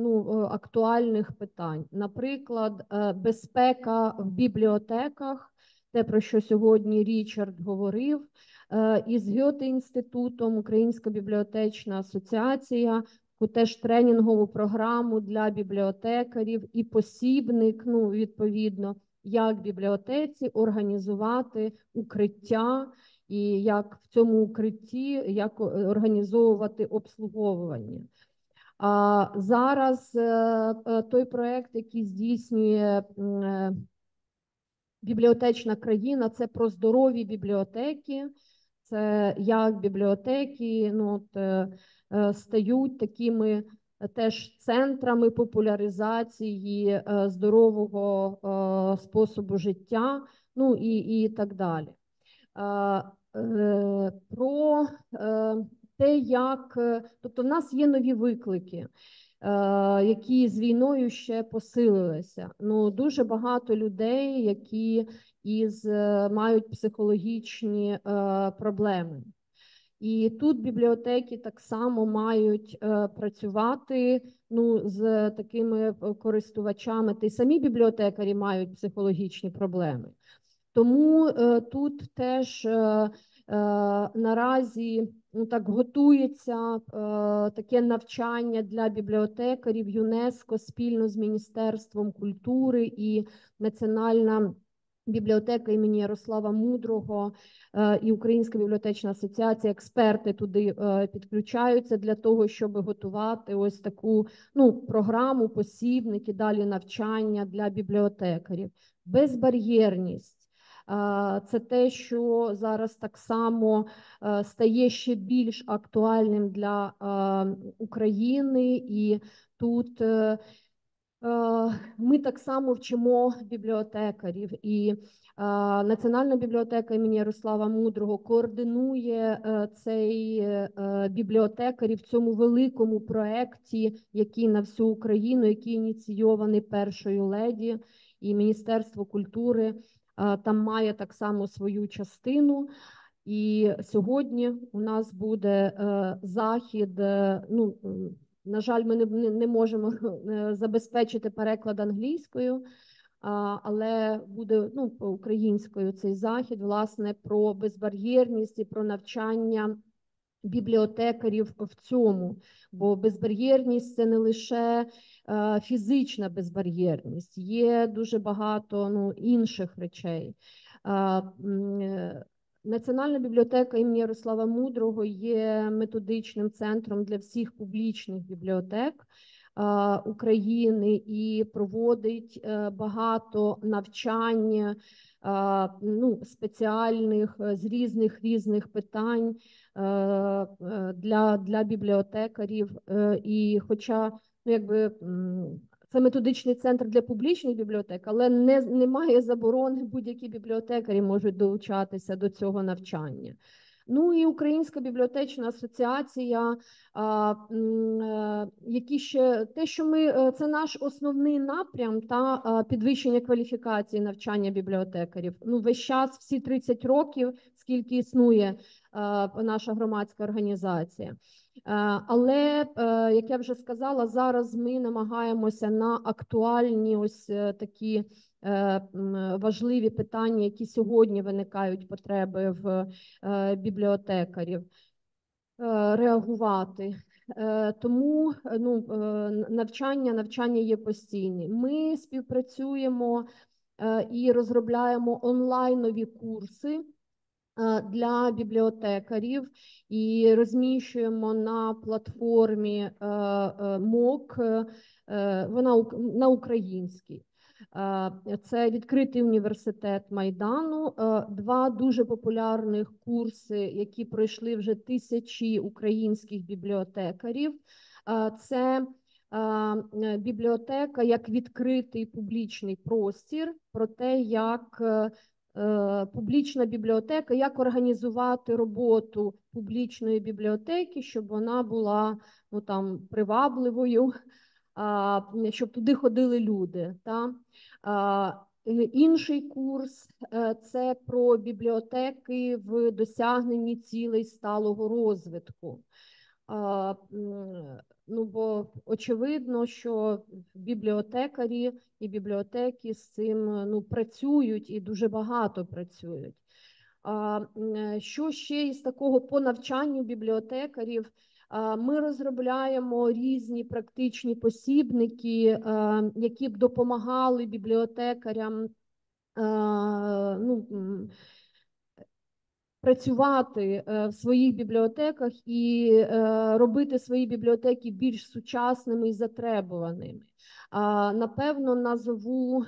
Speaker 1: актуальних питань. Наприклад, безпека в бібліотеках, те, про що сьогодні Річард говорив, із Гьоте-інститутом Українська бібліотечна асоціація, теж тренінгову програму для бібліотекарів і посібник, відповідно, як в бібліотеці організувати укриття і як в цьому укритті, як організовувати обслуговування. Зараз той проєкт, який здійснює Бібліотечна країна, це про здорові бібліотеки, це як бібліотеки стають такими теж центрами популяризації здорового способу життя, і так далі. Про те, як, тобто в нас є нові виклики, які з війною ще посилилися. Дуже багато людей, які мають психологічні проблеми. І тут бібліотеки так само мають працювати з такими користувачами. Та й самі бібліотекарі мають психологічні проблеми. Тому тут теж наразі готується таке навчання для бібліотекарів ЮНЕСКО спільно з Міністерством культури і Національна бібліотека імені Ярослава Мудрого і Українська бібліотечна асоціація, експерти туди підключаються для того, щоб готувати ось таку програму, посібники, далі навчання для бібліотекарів. Безбар'єрність. Це те, що зараз так само стає ще більш актуальним для України, і тут ми так само вчимо бібліотекарів. І Національна бібліотека імені Ярослава Мудрого координує цей бібліотекарів в цьому великому проєкті, який на всю Україну, який ініційований першою леді, і Міністерство культури там має так само свою частину. І сьогодні у нас буде захід, на жаль, ми не можемо забезпечити переклад англійською, але буде українською цей захід, власне, про безбар'єрність і про навчання бібліотекарів в цьому. Бо безбар'єрність – це не лише фізична безбар'єрність, є дуже багато інших речей. Національна бібліотека імені Ярослава Мудрого є методичним центром для всіх публічних бібліотек України і проводить багато навчань спеціальних з різних питань для бібліотекарів. І хоча це методичний центр для публічних бібліотек, але немає заборони, будь-які бібліотекарі можуть долучатися до цього навчання. І Українська бібліотечна асоціація, це наш основний напрям та підвищення кваліфікації навчання бібліотекарів. Весь час, всі 30 років, скільки існує наша громадська організація. Але, як я вже сказала, зараз ми намагаємося на актуальні ось такі важливі питання, які сьогодні виникають потреби в бібліотекарів, реагувати. тому навчання є постійні. Ми співпрацюємо і розробляємо онлайнові курси для бібліотекарів і розміщуємо на платформі МОК, вона на українській. Це відкритий університет Майдану, два дуже популярних курси, які пройшли вже тисячі українських бібліотекарів. Це бібліотека як відкритий публічний простір, про те, як публічна бібліотека, як організувати роботу публічної бібліотеки, щоб вона була привабливою, щоб туди ходили люди. Інший курс – це про бібліотеки в досягненні цілей сталого розвитку. Бо очевидно, що бібліотекарі і бібліотеки з цим працюють і дуже багато працюють. Що ще із такого по навчанню бібліотекарів? Ми розробляємо різні практичні посібники, які б допомагали бібліотекарям працювати в своїх бібліотеках і робити свої бібліотеки більш сучасними і затребуваними. Напевно, назову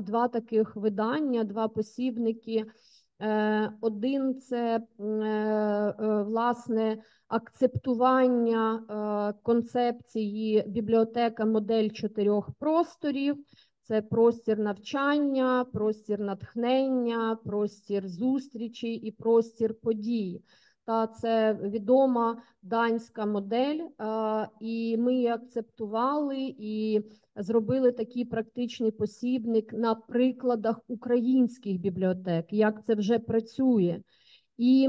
Speaker 1: два таких видання, два посібники. Один – це, власне, акцептування концепції бібліотека модель 4 просторів. Це простір навчання, простір натхнення, простір зустрічі і простір подій. Це відома данська модель, і ми її акцептували і зробили такий практичний посібник на прикладах українських бібліотек, як це вже працює. І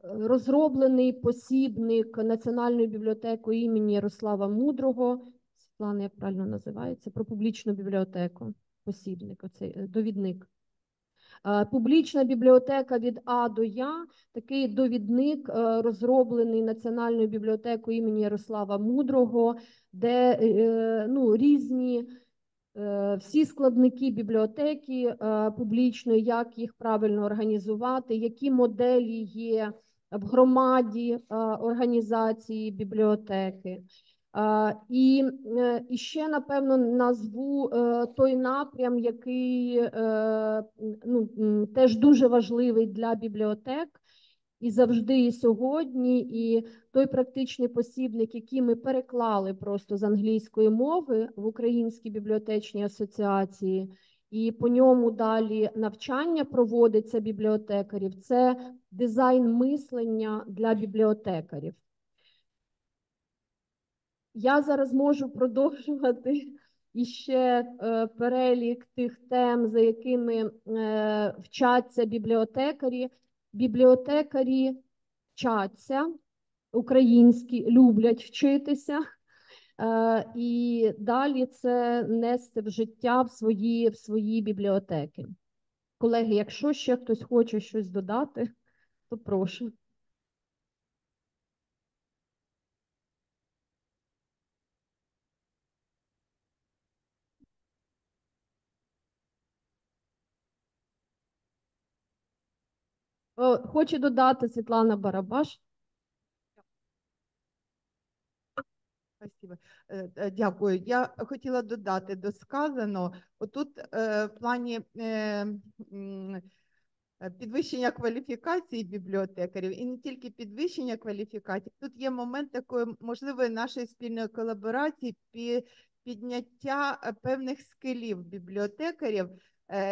Speaker 1: розроблений посібник Національною бібліотекою імені Ярослава Мудрого, Світлана, як правильно називається, про публічну бібліотеку, посібник, оцей довідник. Публічна бібліотека від А до Я, такий довідник, розроблений Національною бібліотекою імені Ярослава Мудрого, де різні всі складники бібліотеки публічної, як їх правильно організувати, які моделі є в громаді організації бібліотеки. І ще, напевно, назву той напрям, який теж дуже важливий для бібліотек і завжди, і сьогодні, і той практичний посібник, який ми переклали просто з англійської мови в Українській бібліотечній асоціації, і по ньому далі навчання проводиться бібліотекарів, це дизайн мислення для бібліотекарів. Я зараз можу продовжувати іще перелік тих тем, за якими вчаться бібліотекарі. Бібліотекарі вчаться, українські люблять вчитися, і далі це нести в життя в свої бібліотеки. Колеги, якщо ще хтось хоче щось додати, то прошу. Хочу додати Світлана Барабаш.
Speaker 5: Спасибо. Дякую. Я хотіла додати до сказаного. Отут в плані підвищення кваліфікації бібліотекарів, і не тільки підвищення кваліфікації, тут є момент такої можливої нашої спільної колаборації, підняття певних скилів бібліотекарів.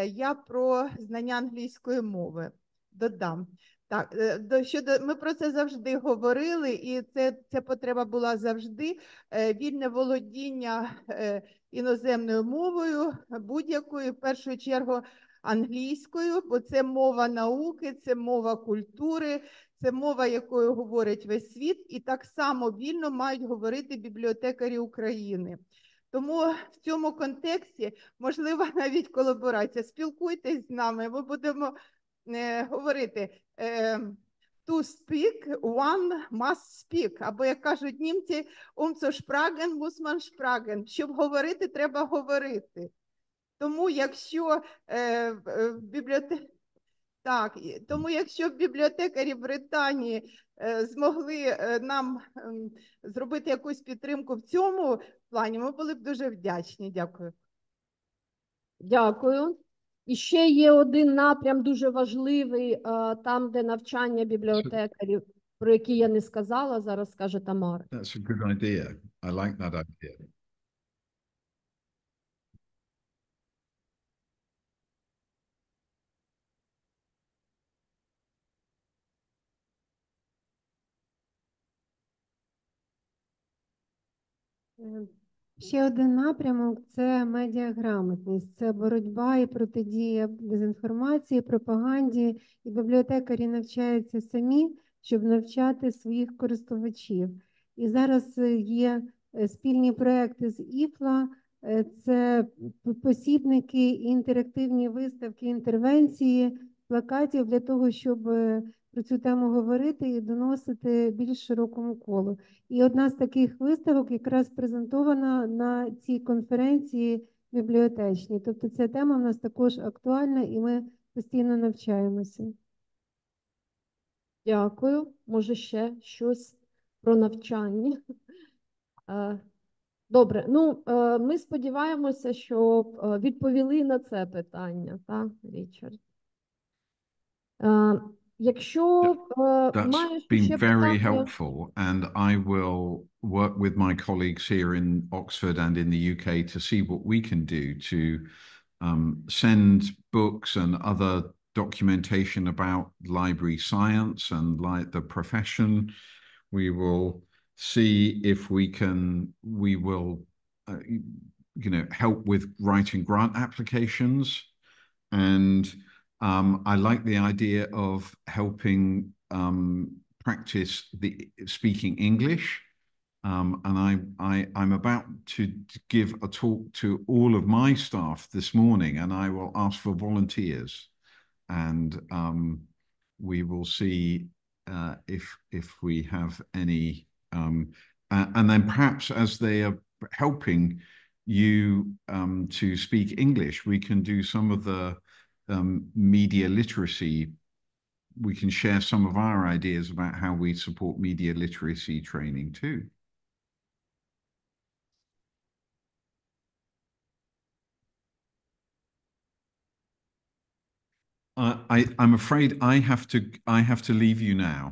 Speaker 5: Я про знання англійської мови додам. Так, ми про це завжди говорили, і ця потреба була завжди. Вільне володіння іноземною мовою, будь-якою, в першу чергу англійською, бо це мова науки, це мова культури, це мова, якою говорить весь світ, і так само вільно мають говорити бібліотекарі України. Тому в цьому контексті можлива навіть колаборація. Спілкуйтесь з нами, ми будемо говорити. to speak, one must speak. Або, як кажуть німці, zu sprachen muss man sprachen. Щоб говорити, треба говорити. Тому, якщо тому якщо бібліотекарі Британії змогли нам зробити якусь підтримку в цьому плані, ми були б дуже вдячні. Дякую.
Speaker 1: Дякую. І ще є один напрям дуже важливий, там, де навчання бібліотекарів, про який я не сказала, зараз скаже Тамара.
Speaker 2: That's a good idea. I like that idea.
Speaker 6: Ще один напрямок – це медіаграмотність, це боротьба і протидія дезінформації, пропаганді. І бібліотекарі навчаються самі, щоб навчати своїх користувачів. І зараз є спільні проекти з ІФЛА, це посібники, інтерактивні виставки, інтервенції, плакатів для того, щоб про цю тему говорити і доносити більш широкому колу. І одна з таких виставок якраз презентована на цій конференції бібліотечній. Тобто ця тема в нас також актуальна і ми постійно навчаємося.
Speaker 1: Дякую. Може, ще щось про навчання? Добре, ну, ми сподіваємося, що відповіли на це питання, так, Річард? Якщо маєш
Speaker 2: That's been
Speaker 1: ще
Speaker 2: very
Speaker 1: питання...
Speaker 2: helpful, and I will work with my colleagues here in Oxford and in the UK to see what we can do to send books and other documentation about library science and like the profession. We will see if we will help with writing grant applications. And I like the idea of helping practice the speaking English. And I'm about to give a talk to all of my staff this morning, and I will ask for volunteers. And we will see if we have any. And then perhaps as they are helping you to speak English, we can do some of the media literacy. We can share some of our ideas about how we support media literacy training too. I'm afraid I have to leave you now.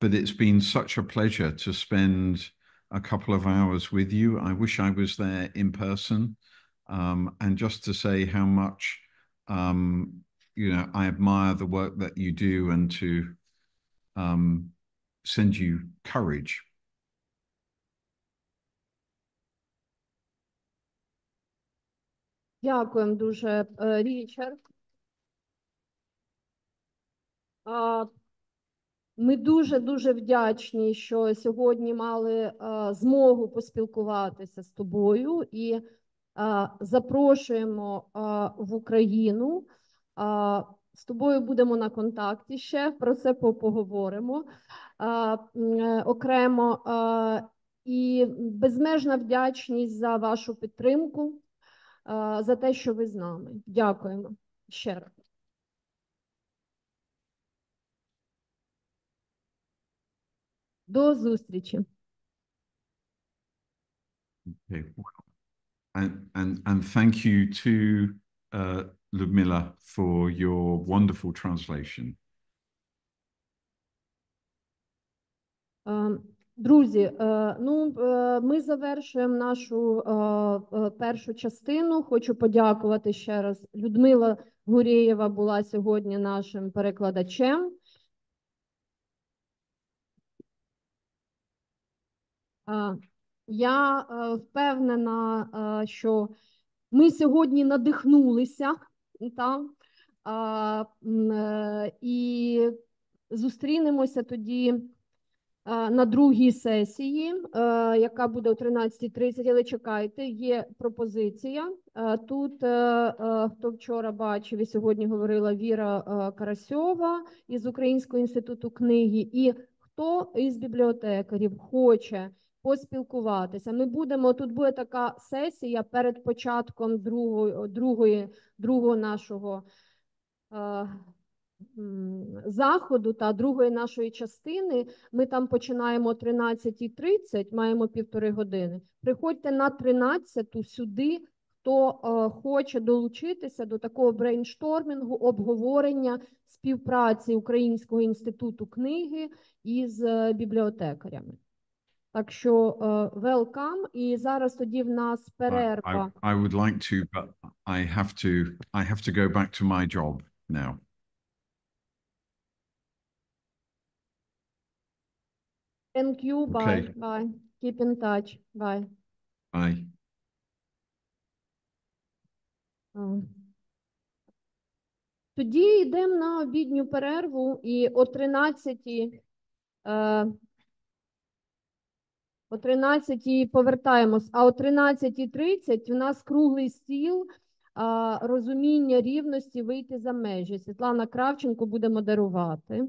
Speaker 2: But it's been such a pleasure to spend a couple of hours with you. I wish I was there in person. And just to say how much, I admire the work that you do, and to send you courage.
Speaker 1: Дякуємо дуже, Річард. Ми дуже-дуже вдячні, що сьогодні мали змогу поспілкуватися з тобою і запрошуємо в Україну. З тобою будемо на контакті ще, про це поговоримо окремо. І безмежна вдячність за вашу підтримку, за те, що ви з нами. Дякуємо ще раз. До зустрічі.
Speaker 2: Okay. And thank you to Ludmila for your wonderful translation.
Speaker 1: Друзі, ми завершуємо нашу першу частину. Хочу подякувати ще раз. Людмила Гурєєва була сьогодні нашим перекладачем. Я впевнена, що ми сьогодні надихнулися і зустрінемося тоді на другій сесії, яка буде о 13:30, але чекайте, є пропозиція. Тут, хто вчора бачив і сьогодні говорила, Віра Карасьова із Українського інституту книги, і хто із бібліотекарів хоче поспілкуватися. Ми будемо, тут буде така сесія перед початком другого нашого заходу та другої нашої частини. Ми там починаємо о 13:30, маємо 1,5 години. Приходьте на 13-ту сюди, хто хоче долучитися до такого брейнштормінгу, обговорення співпраці Українського інституту книги із бібліотекарями. Так що welcome, і зараз тоді в нас перерва.
Speaker 2: I would like to, but I have to go back to my job now.
Speaker 1: Thank you, bye,
Speaker 2: Okay.
Speaker 1: bye. Keep in touch, bye.
Speaker 2: Bye.
Speaker 1: Тоді йдемо на обідню перерву і о 13:00 повертаємось, а о 13:30 у нас круглий стіл розуміння рівності вийти за межі. Світлана Кравченко буде модерувати.